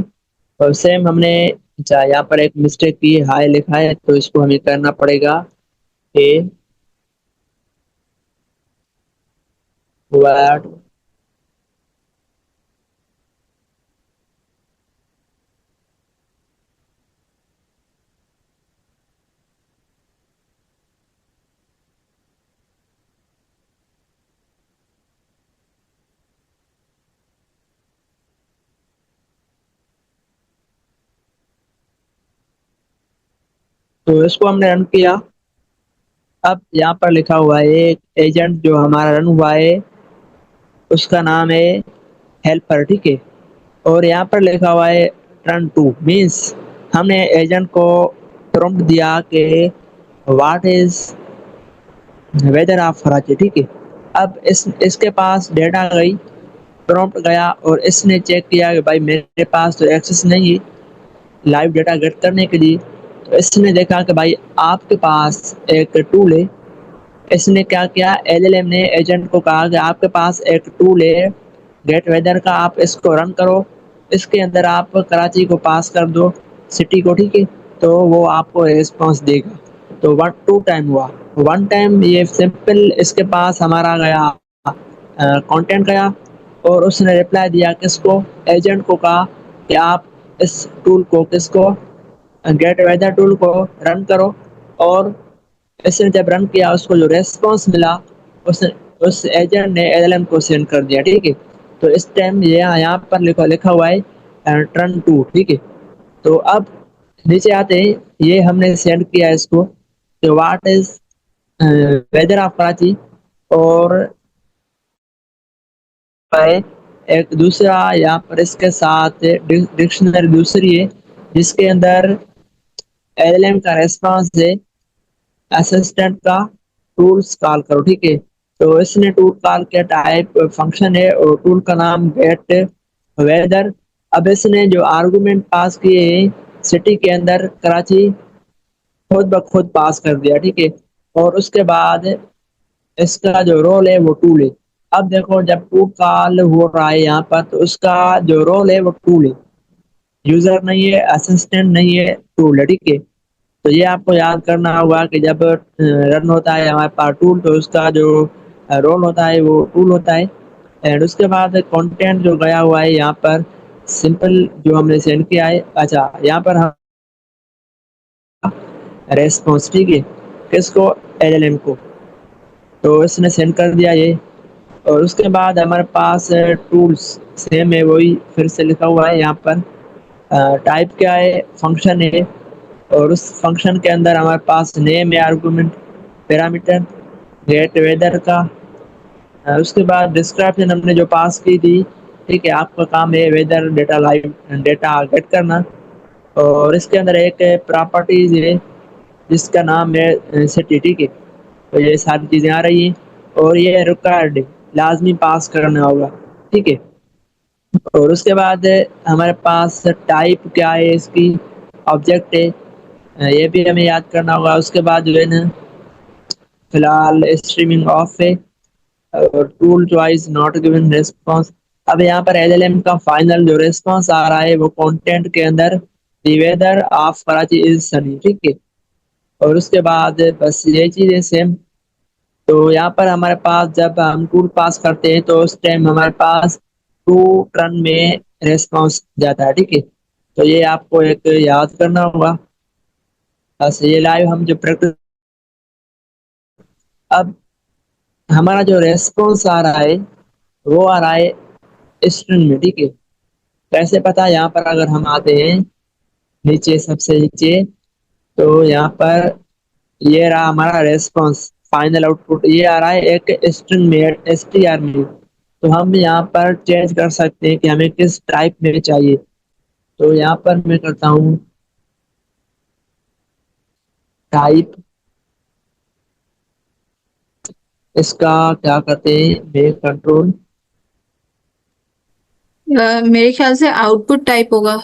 اور سیم ہم نے اچھا یہاں پر ایک مسٹیک کی، ہائی لکھا ہے، تو اس کو ہمیں کرنا پڑے گا کہ ورڈ تو اس کو ہم نے رن کیا۔ اب یہاں پر لکھا ہوا ہے ایک ایجنٹ جو ہمارا رن ہوا ہے اس کا نام ہے ہیلپر، ٹھیک ہے، اور یہاں پر لکھا ہوا ہے ٹرن ٹو، مینس ہم نے ایجنٹ کو پرومپٹ دیا کہ what is whether of Karachi, ٹھیک ہے۔ اب اس کے پاس ڈیٹا گئی، پرومپٹ گیا اور اس نے چیک کیا کہ بھائی میرے پاس تو ایکسس نہیں ہے لائیو ڈیٹا گیٹ کرنے کے لیے، تو اس نے دیکھا کہ بھائی آپ کے پاس ایک ٹول ہے، اس نے کیا کیا، ایل ایل ایم نے ایجنٹ کو کہا کہ آپ کے پاس ایک ٹول ہے گیٹ ویدر کا، آپ اس کو رن کرو، اس کے اندر آپ کراچی کو پاس کر دو، سٹی کو، ٹھیک ہے، تو وہ آپ کو ریسپانس دے گا۔ تو ون ٹو ٹائم ہوا، ون ٹائم یہ سمپل اس کے پاس ہمارا گیا کانٹینٹ گیا، اور اس نے رپلائی دیا کس کو، ایجنٹ کو کہا کہ آپ اس ٹول کو کس کو، گیٹ ویدر ٹول کو رن کرو، اور اس نے جب رن کیا اس کو جو ریسپانس ملا اس اس ایجنٹ نے ایل ایم کو سینڈ کر دیا، ٹھیک ہے۔ تو اس ٹائم یہاں پر لکھا ہوا ہے ٹرن ٹو، ٹھیک ہے۔ تو اب نیچے آتے ہیں، یہ ہم نے سینڈ کیا اس کو کہ what is whether of Karachi, اور ایک دوسرا یہاں پر اس کے ساتھ ڈکشنری دوسری ہے جس کے اندر ایل ایم کا ریسپانس ہے اسسٹنٹ کا ٹولس کال کرو، ٹھیک ہے۔ تو اس نے ٹول کال کے ٹائپ فنکشن ہے اور ٹول کا نام گیٹ ویدر۔ اب اس نے جو آرگومنٹ پاس کیے ہیں سٹی کے اندر کراچی خود بخود پاس کر دیا، ٹھیک ہے۔ اور اس کے بعد اس کا جو رول ہے وہ ٹول ہے۔ اب دیکھو جب ٹول کال ہو رہا ہے یہاں پر تو اس کا جو رول ہے وہ ٹول ہے، یوزر نہیں ہے، اسسٹنٹ نہیں ہے، ٹول ہے، ٹھیک ہے۔ تو یہ آپ کو یاد کرنا ہوگا کہ جب رن ہوتا ہے ہمارے پاس ٹول تو اس کا جو رول ہوتا ہے وہ ٹول ہوتا ہے۔ اینڈ اس کے بعد کنٹینٹ جو گیا ہوا ہے یہاں پر سمپل جو ہم نے سینڈ کیا ہے، اچھا یہاں پر ہم ریسپانس، ٹھیک ہے، کس کو، ایل ایل ایم کو، تو اس نے سینڈ کر دیا یہ۔ اور اس کے بعد ہمارے پاس ٹولس سیم ہے، وہی پھر سے لکھا ہوا ہے یہاں پر ٹائپ کیا ہے، فنکشن ہے، اور اس فنکشن کے اندر ہمارے پاس نیم ہے آرگومنٹ پیرامیٹر گیٹ ویدر کا۔ اس کے بعد ڈسکرپشن ہم نے جو پاس کی تھی، ٹھیک ہے، آپ کا کام ہے weather data live data get کرنا۔ اور اس کے اندر ایک پراپرٹیز ہے جس کا نام ہے سٹی، ٹھیک ہے۔ تو یہ ساری چیزیں آ رہی ہیں اور یہ ریکارڈ لازمی پاس کرنا ہوگا، ٹھیک ہے۔ اور اس کے بعد ہمارے پاس ٹائپ کیا ہے اس کی، آبجیکٹ ہے، یہ بھی ہمیں یاد کرنا ہوگا۔ اس کے بعد جو ہے نا فی الحال اسٹریمنگ آف ہے اور tool choice not given response. اب یہاں پر ایل ایل ایم کا فائنل جو ریسپانس آ رہا ہے وہ کانٹینٹ کے اندر the weather of Karachi is sunny, ٹھیک ہے۔ اور اس کے بعد بس یہ چیز ہے سیم۔ تو یہاں پر ہمارے پاس جب ہم ٹول پاس کرتے ہیں تو اس ٹائم ہمارے پاس ٹو ٹرن میں ریسپانس جاتا ہے، ٹھیک ہے۔ تو یہ آپ کو ایک یاد کرنا ہوگا، بس یہ لائیو ہم جو پریکٹس۔ اب ہمارا جو ریسپانس آ رہا ہے وہ آ رہا ہے اسٹرنگ میں، ٹھیک ہے۔ کیسے پتا، یہاں پر اگر ہم آتے ہیں نیچے سب سے نیچے تو یہاں پر یہ رہا ہمارا ریسپانس فائنل آؤٹ پٹ، یہ آ رہا ہے ایک اسٹرنگ میں ایس ٹی آر میں۔ تو ہم یہاں پر چینج کر سکتے ہیں کہ ہمیں کس ٹائپ میں چاہیے۔ تو یہاں پر میں کرتا ہوں ٹائپ، اس کا کیا کرتے ہیں میک کنٹرول، میرے خیال سے آؤٹ پٹ ٹائپ ہوگا۔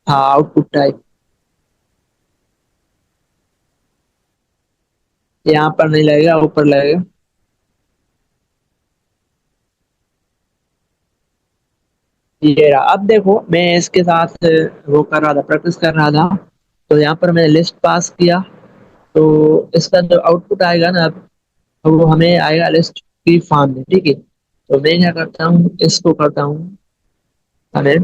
ہاں آؤٹ پٹ ٹائپ، یہاں پر نہیں لگے گا، اوپر لگے گا۔ یہ رہا، اب دیکھو میں اس کے ساتھ وہ کر رہا تھا، پریکٹس کر رہا تھا، تو یہاں پر میں نے لسٹ پاس کیا تو اس کا جو آؤٹ پٹ آئے گا نا اب وہ ہمیں آئے گا لسٹ کی فارم میں، ٹھیک ہے۔ تو میں کیا کرتا ہوں، اس کو کرتا ہوں ہمیں،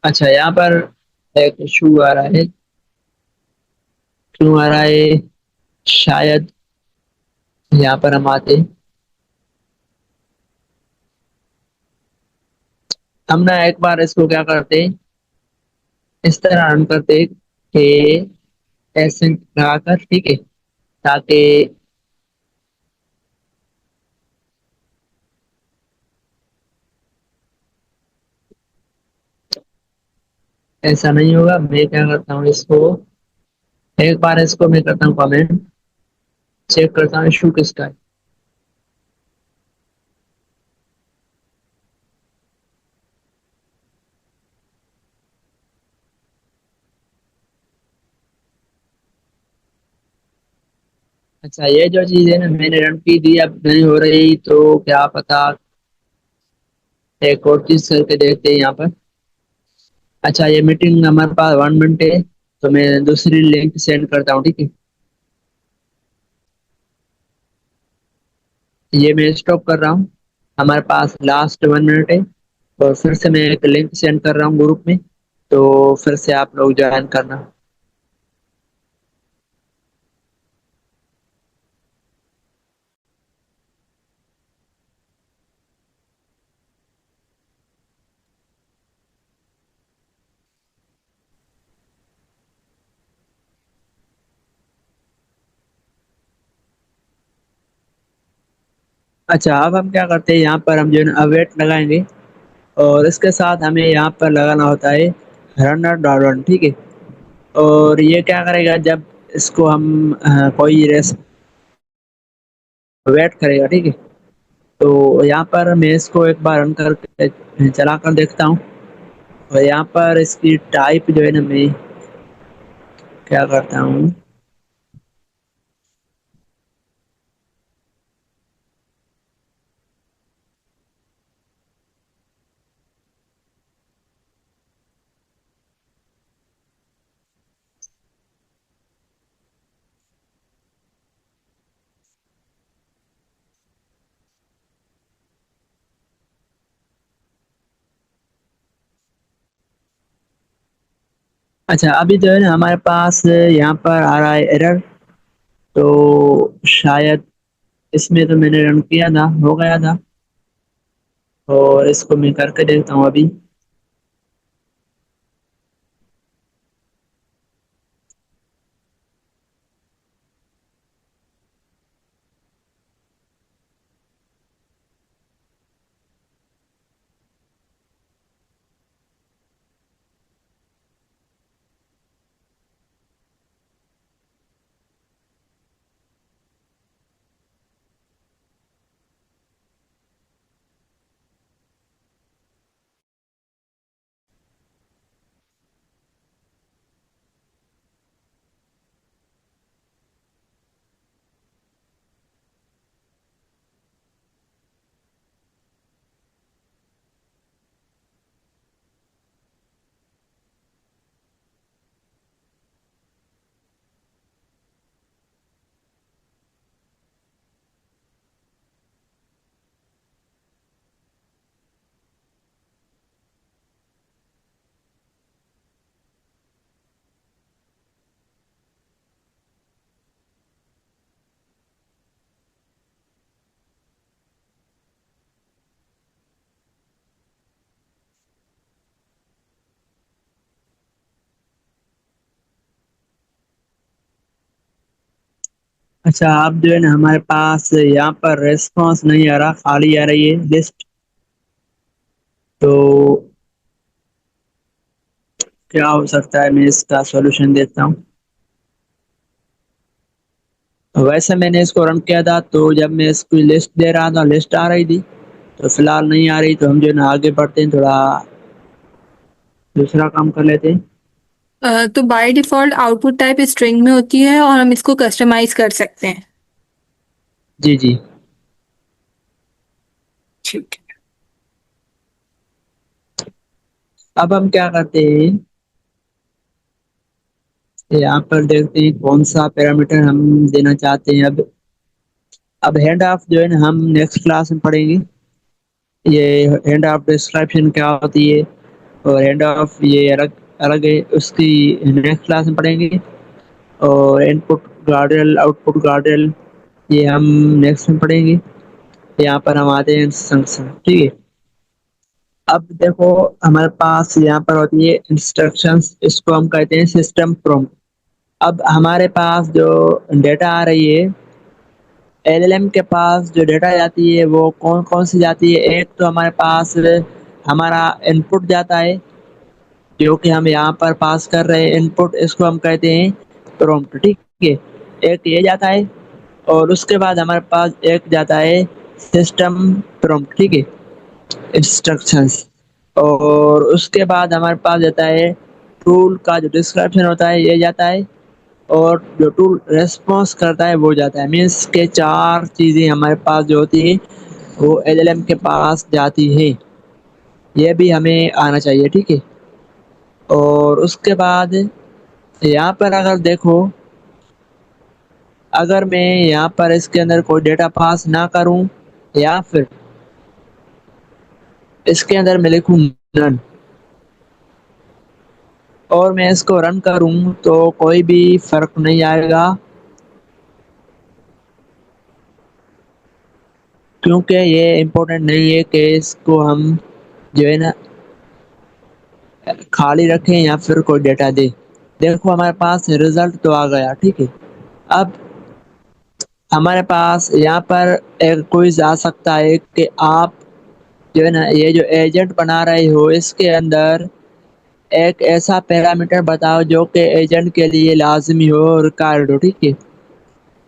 اچھا یہاں پر ایک ایشو آ رہا ہے، کیوں آ رہا ہے، شاید یہاں پر ہم آتے، ہم نا ایک بار اس کو کیا کرتے اس طرح رن کرتے کہ ایسے لگا کر، ٹھیک ہے، تاکہ ایسا نہیں ہوگا۔ میں کیا کرتا ہوں اس کو ایک بار اس کو میں کرتا ہوں کمنٹ، چیک کرتا ہوں ایشو کس کا ہے. اچھا یہ جو چیز ہے نا میں نے رن کی دی، اب نہیں ہو رہی تو کیا پتا. ایک اور چیز کر کے دیکھتے ہیں یہاں پر. اچھا یہ میٹنگ ہمارے پاس 1 منٹ ہے تو میں دوسری لنک سینڈ کرتا ہوں، ٹھیک ہے. یہ میں اسٹاپ کر رہا ہوں، ہمارے پاس لاسٹ 1 منٹ ہے. اور پھر سے میں ایک لنک سینڈ کر رہا ہوں گروپ میں، تو پھر سے آپ لوگ جوائن کرنا. اچھا اب ہم کیا کرتے ہیں، یہاں پر ہم جو ہے نا ویٹ لگائیں گے، اور اس کے ساتھ ہمیں یہاں پر لگانا ہوتا ہے رنر ڈاؤن لوڈ، ٹھیک ہے. اور یہ کیا کرے گا، جب اس کو ہم کوئی ریس ویٹ کرے گا، ٹھیک ہے. تو یہاں پر میں اس کو ایک بار رن کر کے چلا کر دیکھتا ہوں. اور یہاں پر اس کی ٹائپ جو ہے نا میں کیا کرتا ہوں. اچھا ابھی جو ہے نا ہمارے پاس یہاں پر آ رہا ہے ایرر، تو شاید اس میں تو میں نے رن کیا تھا، ہو گیا تھا. اور اس کو میں کر کے دیکھتا ہوں ابھی. اچھا اب جو ہے نا ہمارے پاس یہاں پر ریسپانس نہیں آ رہا، خالی آ رہی ہے لسٹ. تو کیا ہو سکتا ہے، میں اس کا سولوشن دیتا ہوں. ویسے میں نے اس کو رن کیا تھا، تو جب میں اس کی لسٹ دے رہا تھا لسٹ آ رہی تھی. تو فی الحال نہیں آ رہی، تو ہم جو ہے نا آگے بڑھتے ہیں، تھوڑا دوسرا کام کر لیتے ہیں. تو by default out put type string میں ہوتی ہے اور ہم اس کو کسٹمائز کر سکتے ہیں. جی جی. ٹھیک ہے. اب ہم کیا کرتے ہیں، یہاں پر دیکھتے ہیں کون سا پیرامیٹر ہم دینا چاہتے ہیں. اب ہینڈ آف جو ہے نا ہم نیکسٹ کلاس میں پڑھیں گے. یہ ہینڈ آف ڈسکرپشن کیا ہوتی ہے، اور ہینڈ آف یہ الگ الگ ہے، اس کی نیکسٹ کلاس میں پڑھیں گے. اور ان پٹ گارڈر آؤٹ پٹ گارڈر یہ ہم نیکسٹ میں پڑھیں گے. یہاں پر ہم آتے ہیں سنکشن، ٹھیک ہے. اب دیکھو ہمارے پاس یہاں پر ہوتی ہے انسٹرکشن، اس کو ہم کہتے ہیں سسٹم پروم. اب ہمارے پاس جو ڈیٹا آ رہی ہے ایل ایل ایم کے پاس، جو ڈیٹا جاتی ہے وہ کون کون سی جاتی ہے. ایک تو ہمارے پاس ہمارا ان پٹ جاتا ہے، جو کہ ہم یہاں پر پاس کر رہے ہیں ان پٹ، اس کو ہم کہتے ہیں prompt, ٹھیک ہے. ایک یہ جاتا ہے اور اس کے بعد ہمارے پاس ایک جاتا ہے سسٹم prompt, ٹھیک ہے, انسٹرکشنز. اور اس کے بعد ہمارے پاس جاتا ہے ٹول کا جو ڈسکرپشن ہوتا ہے یہ جاتا ہے, اور جو ٹول ریسپانس کرتا ہے وہ جاتا ہے. مینس کے 4 چیزیں ہمارے پاس جو ہوتی ہیں وہ ایل ایل ایم کے پاس جاتی ہیں. یہ بھی ہمیں آنا چاہیے, ٹھیک ہے. اور اس کے بعد یہاں پر اگر دیکھو, اگر میں یہاں پر اس کے اندر کوئی ڈیٹا پاس نہ کروں یا پھر اس کے اندر میں لکھوں none, اور میں اس کو رن کروں تو کوئی بھی فرق نہیں آئے گا, کیونکہ یہ امپورٹنٹ نہیں ہے کہ اس کو ہم جو ہے نا خالی رکھیں یا پھر کوئی ڈیٹا دے. دیکھو ہمارے پاس رزلٹ تو آ گیا, ٹھیک ہے. اب ہمارے پاس یہاں پر ایک کوئز آ سکتا ہے کہ آپ جو ہے نا یہ جو ایجنٹ بنا رہے ہو اس کے اندر ایک ایسا پیرامیٹر بتاؤ جو کہ ایجنٹ کے لیے لازمی ہو, ریکوائرڈ ہو, ٹھیک ہے.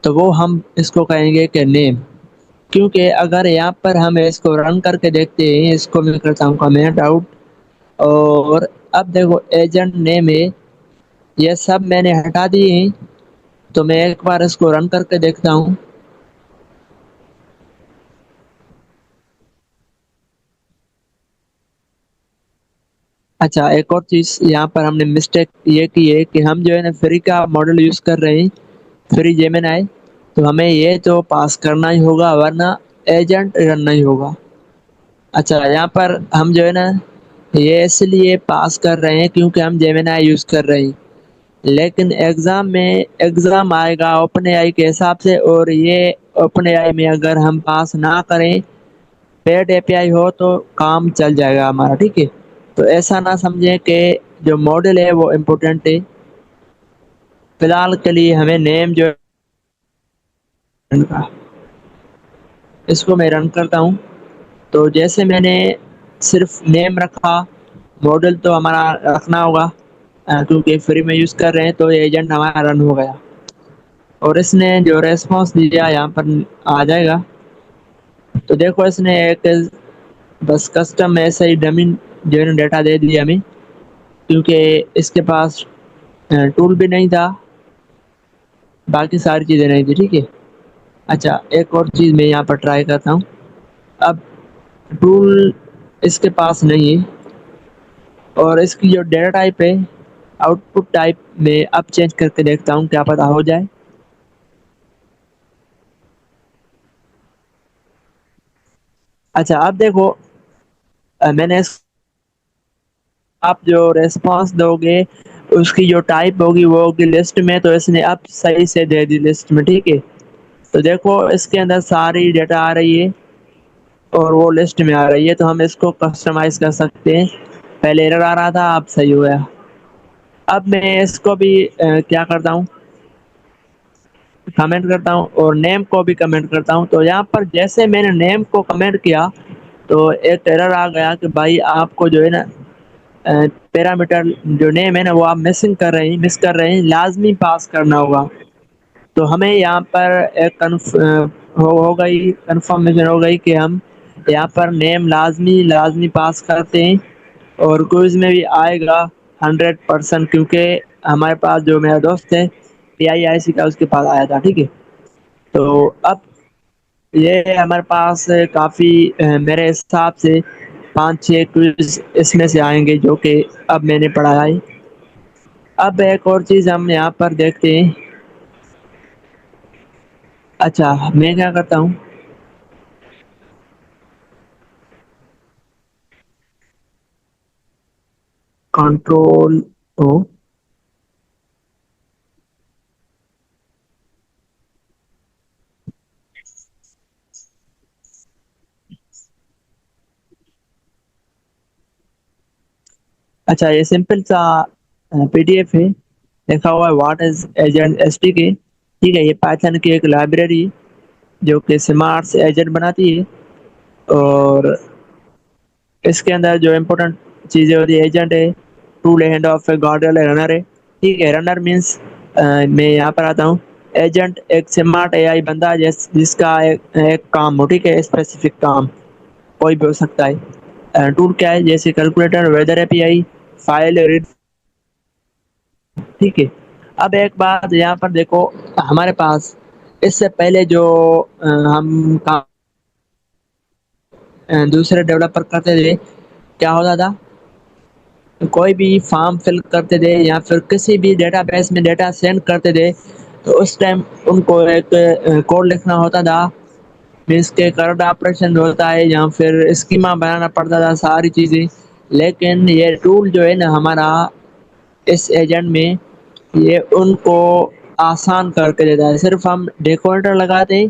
تو وہ ہم اس کو کہیں گے کہ نیم, کیونکہ اگر یہاں پر ہم اس کو رن کر کے دیکھتے ہیں, اس کو میں کرتا ہوں کمنٹ آؤٹ, اور اب دیکھو ایجنٹ نیم ہے, یہ سب میں نے ہٹا دیے ہیں. تو میں ایک بار اس کو رن کر کے دیکھتا ہوں. اچھا, ایک اور چیز یہاں پر ہم نے مسٹیک یہ کی ہے کہ ہم جو ہے نا فری کا ماڈل یوز کر رہے ہیں, فری جیمنائی, تو ہمیں یہ تو پاس کرنا ہی ہوگا ورنہ ایجنٹ رن نہیں ہوگا. اچھا, یہاں پر ہم جو ہے نا یہ اس لیے پاس کر رہے ہیں کیونکہ ہم جیمنائی یوز کر رہے ہیں, لیکن ایگزام میں ایگزام آئے گا اوپن اے آئی کے حساب سے, اور یہ اوپن اے آئی میں اگر ہم پاس نہ کریں, پیڈ اے پی آئی ہو تو کام چل جائے گا ہمارا, ٹھیک ہے. تو ایسا نہ سمجھیں کہ جو ماڈل ہے وہ امپورٹنٹ ہے. فی الحال کے لیے ہمیں نیم جو اس کو میں رن کرتا ہوں. تو جیسے میں نے صرف نیم رکھا, ماڈل تو ہمارا رکھنا ہوگا کیونکہ فری میں یوز کر رہے ہیں, تو ایجنٹ ہمارا رن ہو گیا. اور اس نے جو ریسپانس دیا یہاں پر آ جائے گا. تو دیکھو اس نے ایک بس کسٹم ایسا ہی ڈمی جو ہے نا ڈیٹا دے دیا ہمیں, کیونکہ اس کے پاس ٹول بھی نہیں تھا, باقی ساری چیزیں نہیں تھی, ٹھیک ہے. اچھا, ایک اور چیز میں یہاں پر ٹرائی کرتا ہوں. اب ٹول اس کے پاس نہیں ہے, اور اس کی جو ڈیٹا ٹائپ ہے آؤٹ پٹ ٹائپ میں اب چینج کر کے دیکھتا ہوں, کیا پتا ہو جائے. اچھا, اب دیکھو میں نے آپ جو ریسپانس دو گے اس کی جو ٹائپ ہوگی وہ ہوگی لسٹ میں, تو اس نے اب صحیح سے دے دی لسٹ میں, ٹھیک ہے. تو دیکھو اس کے اندر ساری ڈیٹا آ رہی ہے اور وہ لسٹ میں آ رہی ہے, تو ہم اس کو کسٹمائز کر سکتے ہیں. پہلے ایرر آ رہا تھا, اب صحیح ہوا. اب میں اس کو بھی کیا کرتا ہوں, کمنٹ کرتا ہوں, اور نیم کو بھی کمنٹ کرتا ہوں. تو یہاں پر جیسے میں نے نیم کو کمنٹ کیا تو ایک ایرر آ گیا کہ بھائی آپ کو جو ہے نا پیرامیٹر جو نیم ہے نا وہ آپ مس کر رہے ہیں, لازمی پاس کرنا ہوگا. تو ہمیں یہاں پر ایک ہو گئی کنفرمیشن ہو گئی کہ ہم یہاں پر نیم لازمی پاس کرتے ہیں, اور کوئز میں بھی آئے گا 100%, کیونکہ ہمارے پاس جو میرا دوست ہے پی آئی آئی سی کا اس کے پاس آیا تھا, ٹھیک ہے. تو اب یہ ہمارے پاس کافی میرے حساب سے 5-6 کوئز اس میں سے آئیں گے جو کہ اب میں نے پڑھایا ہے. اب ایک اور چیز ہم یہاں پر دیکھتے ہیں. اچھا, میں کیا کرتا ہوں, کنٹرول او, اچھا یہ سمپل سا پی ڈی ایف ہے, لکھا ہوا ہے what is agent S T کے, ٹھیک ہے. یہ پائتھن کی ایک لائبریری جو کہ سمارٹس ایجنٹ بناتی ہے, اور اس کے اندر جو امپورٹنٹ چیزیں ہوتی ہے ایجنٹ ہے, ٹول ہینڈ آف ہے, گارڈر ہے, رنر ہے, ٹھیک ہے. رنر مینس میں یہاں پر آتا ہوں. ایجنٹ ایک سمارٹ اے آئی بندہ ہے جس کا ایک کام ہو, ٹھیک ہے, اسپیسیفک کام کوئی بھی ہو سکتا ہے. ٹول کیا ہے, جیسے calculator, whether a P I, file read, ٹھیک ہے. اب ایک بات یہاں پر دیکھو, ہمارے پاس اس سے پہلے جو ہم دوسرے ڈیولپر کرتے تھے, کیا ہوتا تھا, کوئی بھی فارم فل کرتے تھے یا پھر کسی بھی ڈیٹا بیس میں ڈیٹا سینڈ کرتے تھے, تو اس ٹائم ان کو ایک کوڈ لکھنا ہوتا تھا, مینس کے کرنٹ آپریشن ہوتا ہے یا پھر اسکیما بنانا پڑتا تھا, ساری چیزیں. لیکن یہ ٹول جو ہے نا ہمارا اس ایجنٹ میں, یہ ان کو آسان کر کے دیتا ہے. صرف ہم ڈیکوریٹر لگاتے ہیں,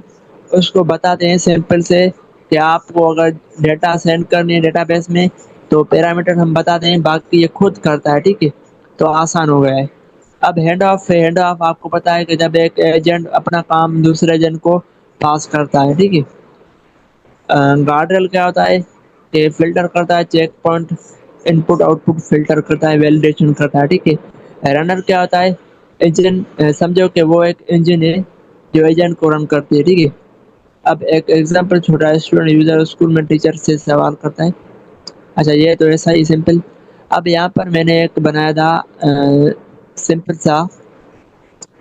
اس کو بتاتے ہیں سمپل سے کہ آپ کو اگر ڈیٹا سینڈ کرنی ہے ڈیٹا بیس میں, تو پیرامیٹر ہم بتا دیں, باقی یہ خود کرتا ہے, ٹھیک ہے. تو آسان ہو گیا ہے. اب ہینڈ آف آپ کو پتا ہے کہ جب ایک ایجنٹ اپنا کام دوسرے ایجنٹ کو پاس کرتا ہے, ٹھیک ہے. گارڈ ریل کیا ہوتا ہے, کہ فلٹر کرتا ہے, چیک پوائنٹ, ان پٹ آؤٹ پٹ فلٹر کرتا ہے, ویلیڈیشن کرتا ہے, ٹھیک ہے. رنر کیا ہوتا ہے, انجن, سمجھو کہ وہ ایک انجن ہے جو ایجنٹ کو رن کرتی ہے, ٹھیک ہے. اب ایک ایگزامپل چھوٹا ہے, اسٹوڈنٹ یوزر اسکول میں ٹیچر سے سوال کرتا ہے. اچھا, یہ تو ایسا ہی سمپل. اب یہاں پر میں نے ایک بنایا تھا سمپل سا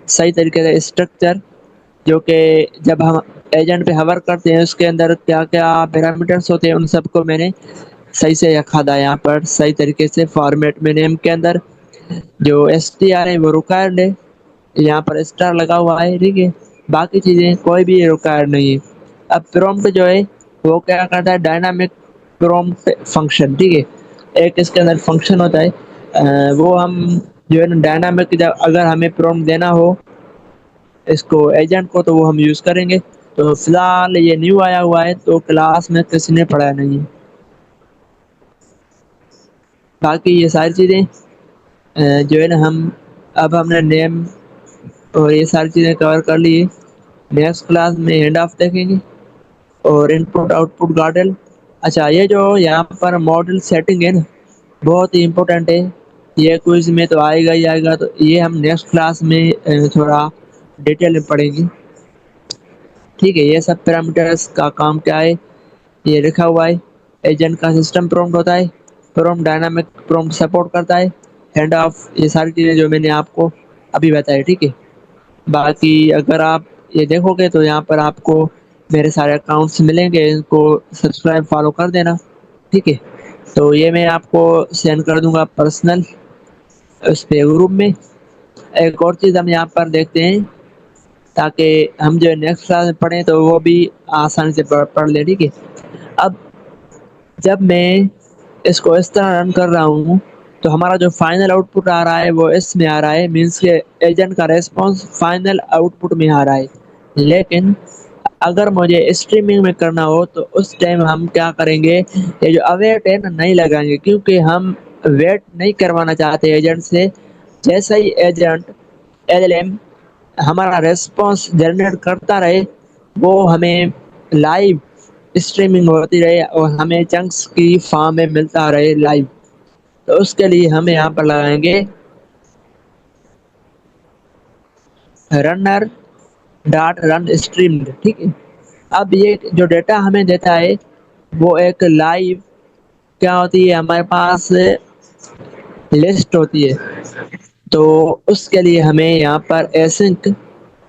صحیح طریقے سے اسٹرکچر, جو کہ جب ہم ایجنٹ پہ ہور کرتے ہیں اس کے اندر کیا کیا پیرامیٹرس ہوتے ہیں ان سب کو میں نے صحیح سے رکھا تھا یہاں پر صحیح طریقے سے فارمیٹ میں. نیم کے اندر جو ایس ٹی آر ہے وہ ریکوائرڈ ہے, یہاں پر اسٹار لگا ہوا ہے, ٹھیک ہے. باقی چیزیں کوئی بھی ریکوائرڈ نہیں ہے. اب پرومپٹ جو ہے وہ کیا کرتا ہے, ڈائنامک پرومپٹ فنکشن, ٹھیک ہے. ایک اس کے اندر فنکشن ہوتا ہے, وہ ہم جو ہے نا ڈائنامک, اگر ہمیں پرومپٹ دینا ہو اس کو ایجنٹ کو, تو وہ ہم یوز کریں گے. تو فی الحال یہ نیو آیا ہوا ہے, تو کلاس میں کسی نے پڑھایا نہیں ہے. باقی یہ ساری چیزیں جو ہے نا اب ہم نے نیم اور یہ ساری چیزیں کور کر لی. نیکسٹ کلاس میں ہینڈ آف دیکھیں گے اور ان پٹ آؤٹ پٹ گارڈل. اچھا, یہ جو یہاں پر ماڈل سیٹنگ ہے نا, بہت ہی امپورٹنٹ ہے. یہ کوئز میں تو آئے گا ہی آئے گا, تو یہ ہم نیکسٹ کلاس میں تھوڑا ڈیٹیل میں پڑھیں گے, ٹھیک ہے. یہ سب پیرامیٹرس کا کام کیا ہے, یہ لکھا ہوا ہے. ایجنٹ کا سسٹم پرومپٹ ہوتا ہے, پرومپٹ ڈائنامک پرومپٹ سپورٹ کرتا ہے, ہینڈ آف, یہ ساری چیزیں جو میں نے آپ کو ابھی بتائی, ٹھیک ہے. باقی اگر آپ یہ دیکھو گے تو یہاں پر آپ کو میرے سارے اکاؤنٹس ملیں گے, ان کو سبسکرائب فالو کر دینا, ٹھیک ہے. تو یہ میں آپ کو سینڈ کر دوں گا پرسنل اس پہ گروپ میں. ایک اور چیز ہم یہاں پر دیکھتے ہیں, تاکہ ہم جو نیکسٹ کلاس میں پڑھیں تو وہ بھی آسانی سے پڑھ لیں, ٹھیک ہے. اب جب میں اس کو اس طرح رن کر رہا ہوں, تو ہمارا جو فائنل آؤٹ پٹ آ رہا ہے وہ اس میں آ رہا ہے, مینس کے ایجنٹ کا ریسپانس فائنل آؤٹ پٹ میں آ رہا ہے. لیکن اگر مجھے اسٹریمنگ میں کرنا ہو تو اس ٹائم ہم کیا کریں گے, یہ جو اویٹ ہے نا نہیں لگائیں گے, کیونکہ ہم ویٹ نہیں کروانا چاہتے ایجنٹ سے. جیسا ہی ایجنٹ ایل ایم ہمارا ریسپانس جنریٹ کرتا رہے, وہ ہمیں لائیو اسٹریمنگ ہوتی رہے اور ہمیں چنکس کی فارم میں ملتا رہے لائیو. تو اس کے لیے ہم یہاں پر لگائیں گے رنر ڈاٹ رن اسٹریم, ٹھیک ہے. اب یہ جو ڈیٹا ہمیں دیتا ہے وہ ایک لائیو کیا ہوتی ہے, ہمارے پاس لسٹ ہوتی ہے. تو اس کے لیے ہمیں یہاں پر ایسنک,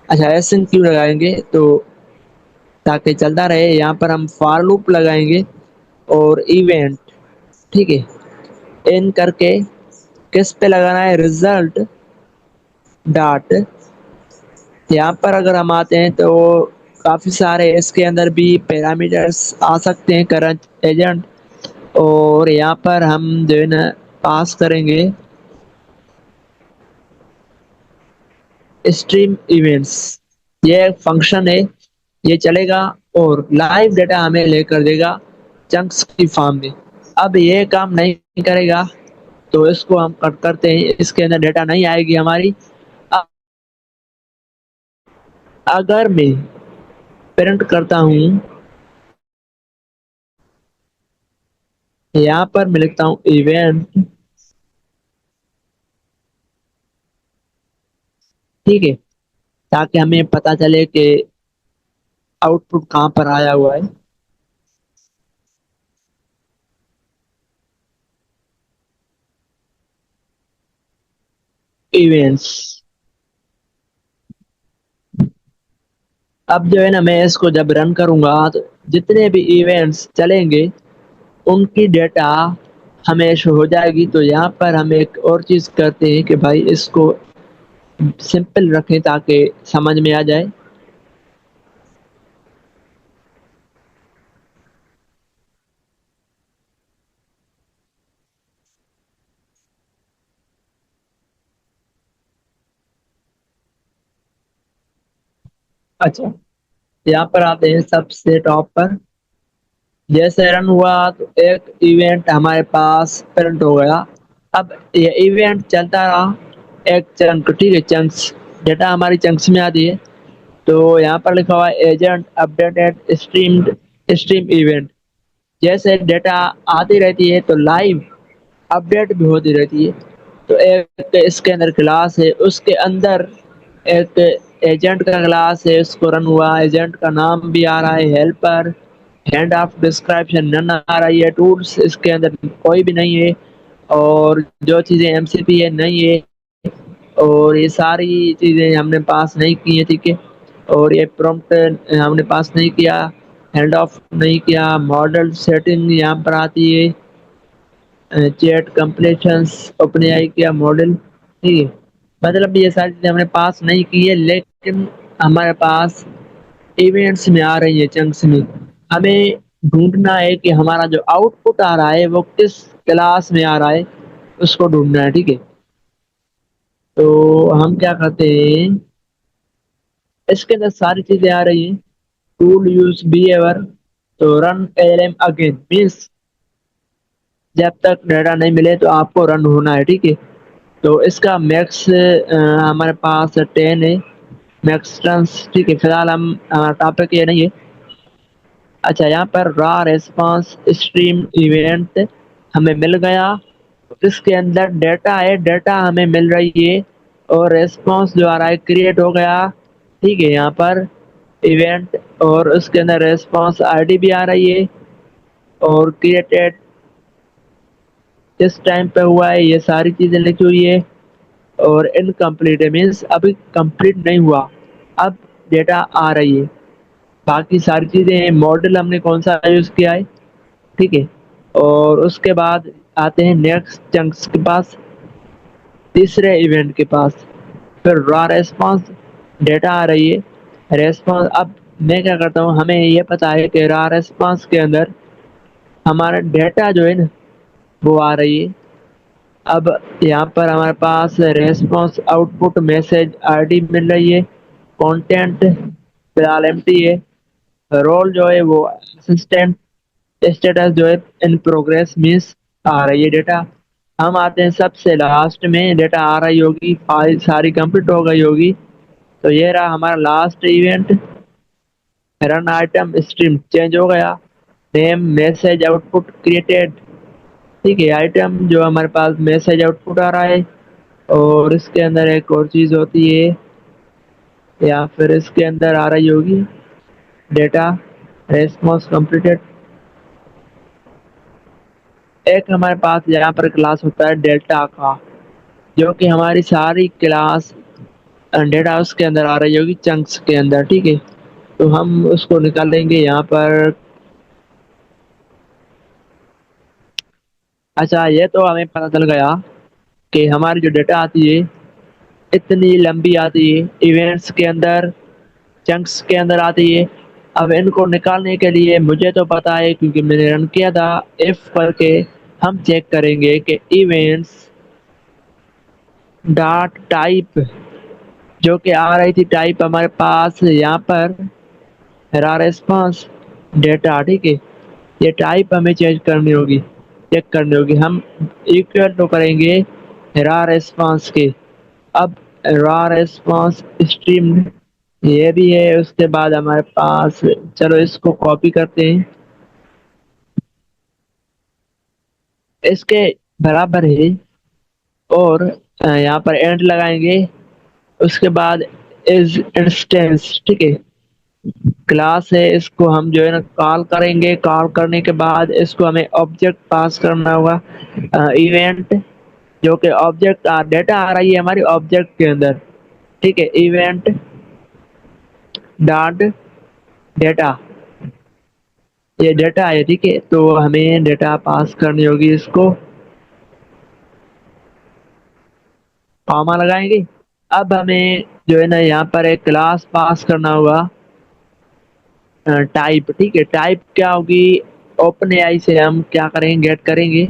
اچھا ایسنک کیوں لگائیں گے, تو تاکہ چلتا رہے. یہاں پر ہم فار لوپ لگائیں گے اور ایونٹ, ٹھیک ہے. ان کر کے کس پہ لگانا ہے, رزلٹ ڈاٹ, یہاں پر اگر ہم آتے ہیں تو کافی سارے اس کے اندر بھی پیرامیٹرس آ سکتے ہیں کرنٹ ایجنٹ. اور یہاں پر ہم جو ہے نا پاس کریں گے اسٹریم ایونٹس. یہ ایک فنکشن ہے, یہ چلے گا اور لائیو ڈیٹا ہمیں لے کر دے گا چنکس کی فارم میں. اب یہ کام نہیں کرے گا تو اس کو ہم کٹ کرتے ہیں, اس کے اندر ڈیٹا نہیں آئے گی ہماری. اگر میں پرنٹ کرتا ہوں, یہاں پر میں لکھتا ہوں ایونٹ ٹھیک ہے، تاکہ ہمیں پتا چلے کہ آؤٹ پٹ کہاں پر آیا ہوا ہے. ایونٹس. اب جو ہے نا میں اس کو جب رن کروں گا تو جتنے بھی ایونٹس چلیں گے ان کی ڈیٹا ہمیں ایشو ہو جائے گی. تو یہاں پر ہم ایک اور چیز کرتے ہیں کہ بھائی اس کو سمپل رکھیں تاکہ سمجھ میں آ جائے. اچھا، یہاں پر آتے ہیں سب سے ٹاپ پر. جیسے رن ہوا تو ایک ایونٹ ہمارے پاس پرنٹ ہو گیا. اب یہ ایونٹ چلتا رہا ایک چنک. ٹھیک ہے، چنکس ڈیٹا ہماری چنکس میں آتی ہے. تو یہاں پر لکھا ہوا ایجنٹ اپڈیٹڈ اسٹریم ایونٹ. جیسے ڈیٹا آتی رہتی ہے تو لائیو اپڈیٹ بھی ہوتی رہتی ہے. تو ایک اس کے اندر کلاس ہے، اس کے اندر ایک ایجنٹ کا کلاس ہے. اس کو رن ہوا ایجنٹ کا نام بھی آ رہا ہے ہیلپر. ہینڈ آف ڈسکرپشن نن آ رہی ہے. ٹولس اس کے اندر کوئی بھی نہیں ہے. اور جو چیزیں ایم سی پی ہے نہیں ہے. اور یہ ساری چیزیں ہم نے پاس نہیں کی ہیں. ٹھیک ہے، اور یہ پرومپٹ ہم نے پاس نہیں کیا، ہینڈ آف نہیں کیا. ماڈل سیٹنگ یہاں پر آتی ہے. چیٹ کمپلیشنس اپنے آئی کیا ماڈل. ٹھیک ہے، مطلب یہ ساری چیزیں ہم نے پاس نہیں کی ہے لیکن ہمارے پاس ایونٹس میں آ رہی ہے چنکس میں. ہمیں ڈھونڈنا ہے کہ ہمارا جو آؤٹ پٹ آ رہا ہے وہ کس کلاس میں آ رہا ہے، اس کو ڈھونڈنا ہے. ٹھیک ہے، تو ہم کیا کرتے ہیں اس کے اندر ساری چیزیں آ رہی ہیں. ٹول یوز بی ایور تو رن ایم اگین مینس جب تک ڈیٹا نہیں ملے تو آپ کو رن ہونا ہے. ٹھیک ہے، تو اس کا میکس ہمارے پاس 10 ہے میکسٹنس. ٹھیک ہے، فی الحال ہم ٹاپک یہ نہیں ہے. اچھا، یہاں پر را ریسپانس اسٹریم ایونٹ ہمیں مل گیا. اس کے اندر ڈیٹا ہے، ڈیٹا ہمیں مل رہی ہے اور ریسپانس جو آ رہا ہے کریٹ ہو گیا. ٹھیک ہے، یہاں پر ایونٹ اور اس کے اندر ریسپانس آئی ڈی بھی آ رہی ہے اور کریٹڈ کس ٹائم پہ ہوا ہے یہ ساری چیزیں لکھی ہوئی ہے. اور انکمپلیٹ مینس ابھی کمپلیٹ نہیں ہوا، اب ڈیٹا آ رہی ہے. باقی ساری چیزیں ماڈل ہم نے کون سا یوز کیا ہے. ٹھیک ہے، اور اس کے بعد آتے ہیں نیکسٹ چنکس کے پاس، تیسرے ایونٹ کے پاس. پھر را ریسپانس ڈیٹا آ رہی ہے ریسپانس. اب میں کیا کرتا ہوں، ہمیں یہ پتا ہے کہ را ریسپانس کے اندر ہمارا ڈیٹا جو ہے نا وہ آ رہی ہے. اب یہاں پر ہمارے پاس response output message I D مل رہی ہے. کانٹینٹ فی الحال ایمٹی ہے. رول جو ہے وہ اسسٹینٹ. اسٹیٹس جو ہے ان پروگریس مینس آ رہی ہے ڈیٹا. ہم آتے ہیں سب سے لاسٹ میں، ڈیٹا آ رہی ہوگی فائل ساری کمپلیٹ ہو گئی ہوگی. تو یہ رہا ہمارا لاسٹ ایونٹ. رن آئٹم اسٹریم چینج ہو گیا. نیم میسج آؤٹ پٹ کریٹڈ. ٹھیک ہے، آئٹم جو ہمارے پاس میسج آؤٹ پٹ آ رہا ہے. اور اس کے اندر ایک اور چیز ہوتی ہے یا پھر اس کے اندر آ رہی ہوگی ڈیٹا ریسپانس کمپلیٹڈ. ایک ہمارے پاس یہاں پر کلاس ہوتا ہے ڈیلٹا کا، جو کہ ہماری ساری کلاس ڈیٹا اس کے اندر آ رہی ہوگی چنکس کے اندر. ٹھیک ہے، تو ہم اس کو نکالیں گے یہاں پر. اچھا، یہ تو ہمیں پتہ چل گیا کہ ہماری جو ڈیٹا آتی ہے اتنی لمبی آتی ہے ایونٹس کے اندر چنکس کے اندر آتی ہے. اب ان کو نکالنے کے لیے مجھے تو پتا ہے کیونکہ میں نے رن کیا تھا ایف کر کے. ہم چیک کریں گے کہ ایونٹس ڈاٹ ٹائپ جو کہ آ رہی تھی ٹائپ ہمارے پاس یہاں پر را ریسپانس ڈیٹا. ٹھیک ہے، یہ ٹائپ ہمیں چینج کرنی ہوگی، چیک کرنی ہوگی. ہم ایکوئل ٹو کریں گے را ریسپانس کے. اب را ریسپانس اسٹریم یہ بھی ہے. اس کے بعد ہمارے پاس چلو اس کو کاپی کرتے ہیں، اس کے برابر ہے اور یہاں پر اینڈ لگائیں گے. اس کے بعد از انسٹینس، ٹھیک ہے، کلاس ہے، اس کو ہم جو ہے نا کال کریں گے. کال کرنے کے بعد اس کو ہمیں آبجیکٹ پاس کرنا ہوگا، ایونٹ، جو کہ آبجیکٹ ڈیٹا آ رہی ہے ہماری آبجیکٹ کے اندر، ٹھیک ہے، ایونٹ ڈاٹ ڈیٹا، یہ ڈیٹا ہے، ٹھیک ہے. تو ہمیں ڈیٹا پاس کرنی ہوگی، اس کو کاما لگائیں گے. اب ہمیں جو ہے نا یہاں پر ایک کلاس پاس کرنا ہوگا ٹائپ، ٹھیک ہے. ٹائپ کیا ہوگی؟ اوپن اے آئی سے ہم کیا کریں گے، گیٹ کریں گے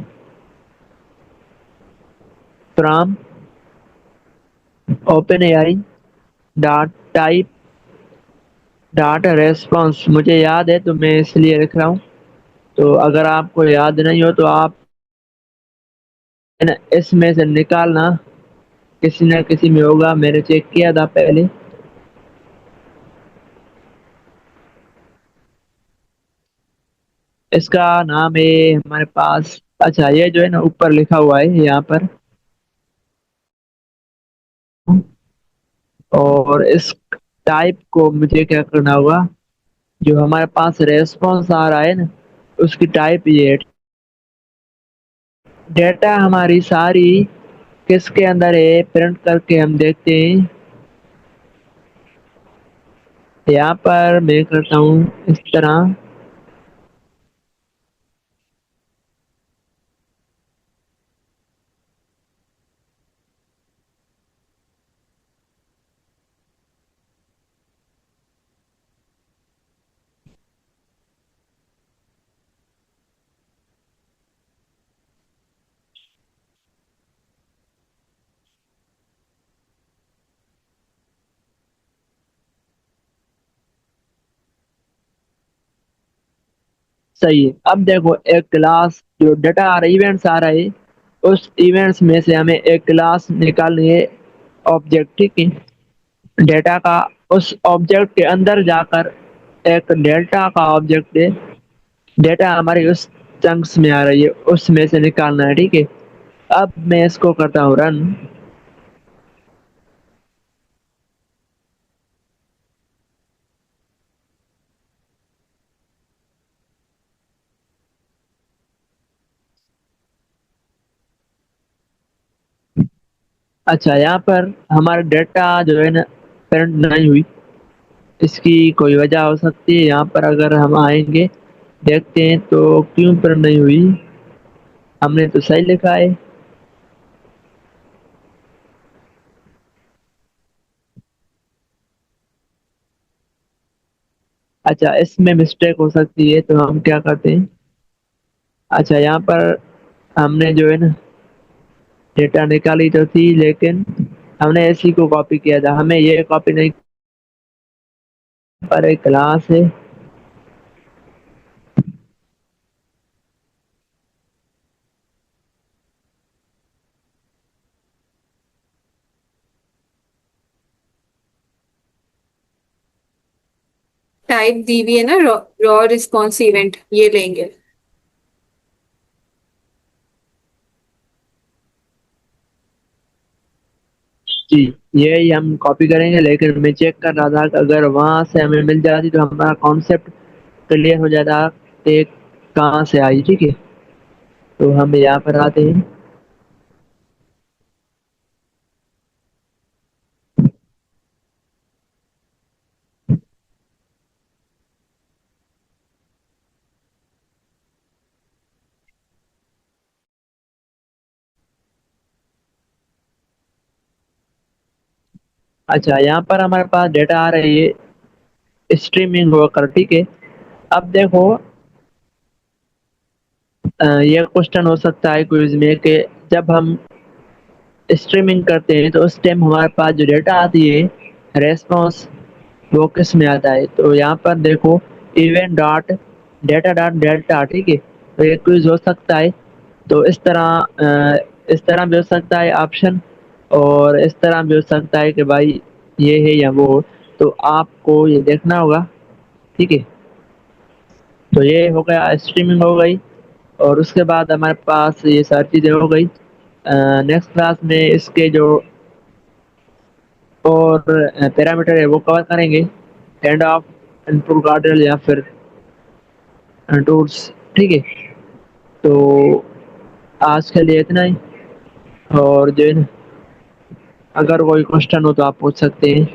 from open a I dot type dot response. مجھے یاد ہے تو میں اس لیے لکھ رہا ہوں، تو اگر آپ کو یاد نہیں ہو تو آپ اس میں سے نکالنا، کسی نہ کسی میں ہوگا، میں نے چیک کیا تھا پہلے. اس کا نام ہے ہمارے پاس، اچھا یہ جو ہے نا اوپر لکھا ہوا ہے یہاں پر، اور اس ٹائپ کو مجھے کیا کرنا ہوگا، جو ہمارے پاس ریسپانس آ رہا ہے نا اس کی ٹائپ یہ ہے. ڈیٹا ہماری ساری کس کے اندر ہے، پرنٹ کر کے ہم دیکھتے ہیں. یہاں پر میں کرتا ہوں اس طرح، صحیح ہے. اب دیکھو ایک کلاس جو ڈیٹا آ رہا ہے، ایونٹس آ رہا ہے، اس ایونٹس میں سے ہمیں ایک کلاس نکالنی ہے آبجیکٹ، ٹھیک ہے، ڈیٹا کا. اس آبجیکٹ کے اندر جا کر ایک ڈیٹا کا آبجیکٹ ہے، ڈیٹا ہماری اس چنکس میں آ رہی ہے، اس میں سے نکالنا ہے، ٹھیک ہے. اب میں اس کو کرتا ہوں رن. اچھا یہاں پر ہمارا ڈیٹا جو ہے نا پرنٹ نہیں ہوئی، اس کی کوئی وجہ ہو سکتی ہے. یہاں پر اگر ہم آئیں گے دیکھتے ہیں تو کیوں پرنٹ نہیں ہوئی، ہم نے تو صحیح لکھا ہے. اچھا اس میں مسٹیک ہو سکتی ہے، تو ہم کیا کرتے ہیں، اچھا یہاں پر ہم نے جو ہے نا ڈیٹا نکالی تو تھی، لیکن ہم نے اسی کو کاپی کیا تھا، ہمیں یہ کاپی نہیں. پر ایک کلاس ہے، ٹائپ دی ہوئی ہے نا، را رسپانس ایونٹ، یہ لیں گے. جی یہی ہم کاپی کریں گے. لیکن میں چیک کر رہا تھا کہ اگر وہاں سے ہمیں مل جاتی تو ہمارا کانسیپٹ کلیئر ہو جاتا کہ کہاں سے آئی، ٹھیک ہے. تو ہم یہاں پر آتے ہیں. اچھا یہاں پر ہمارے پاس ڈیٹا آ رہی ہے اسٹریمنگ ہو کر، ٹھیک ہے. اب دیکھو یہ کوشچن ہو سکتا ہے کوئز میں کہ جب ہم اسٹریمنگ کرتے ہیں تو اس ٹائم ہمارے پاس جو ڈیٹا آتی ہے ریسپانس، وہ کس میں آتا ہے. تو یہاں پر دیکھو event dot data dot data, ٹھیک ہے. تو یہ کوئز ہو سکتا ہے. تو اس طرح بھی ہو سکتا ہے آپشن، اور اس طرح بھی ہو سکتا ہے کہ بھائی یہ ہے یا وہ. تو آپ کو یہ دیکھنا ہوگا، ٹھیک ہے. تو یہ ہو گیا، اسٹریمنگ ہو گئی، اور اس کے بعد ہمارے پاس یہ ساری چیزیں ہو گئی. نیکسٹ کلاس میں اس کے جو اور پیرامیٹر ہے وہ کور کریں گے، ہینڈ آف، انپٹ گارڈر یا پھر ٹولس. ٹھیک ہے، تو آج کے لیے اتنا ہی. اور جو ہے نا، اگر کوئی کوشچن ہو تو آپ پوچھ سکتے ہیں.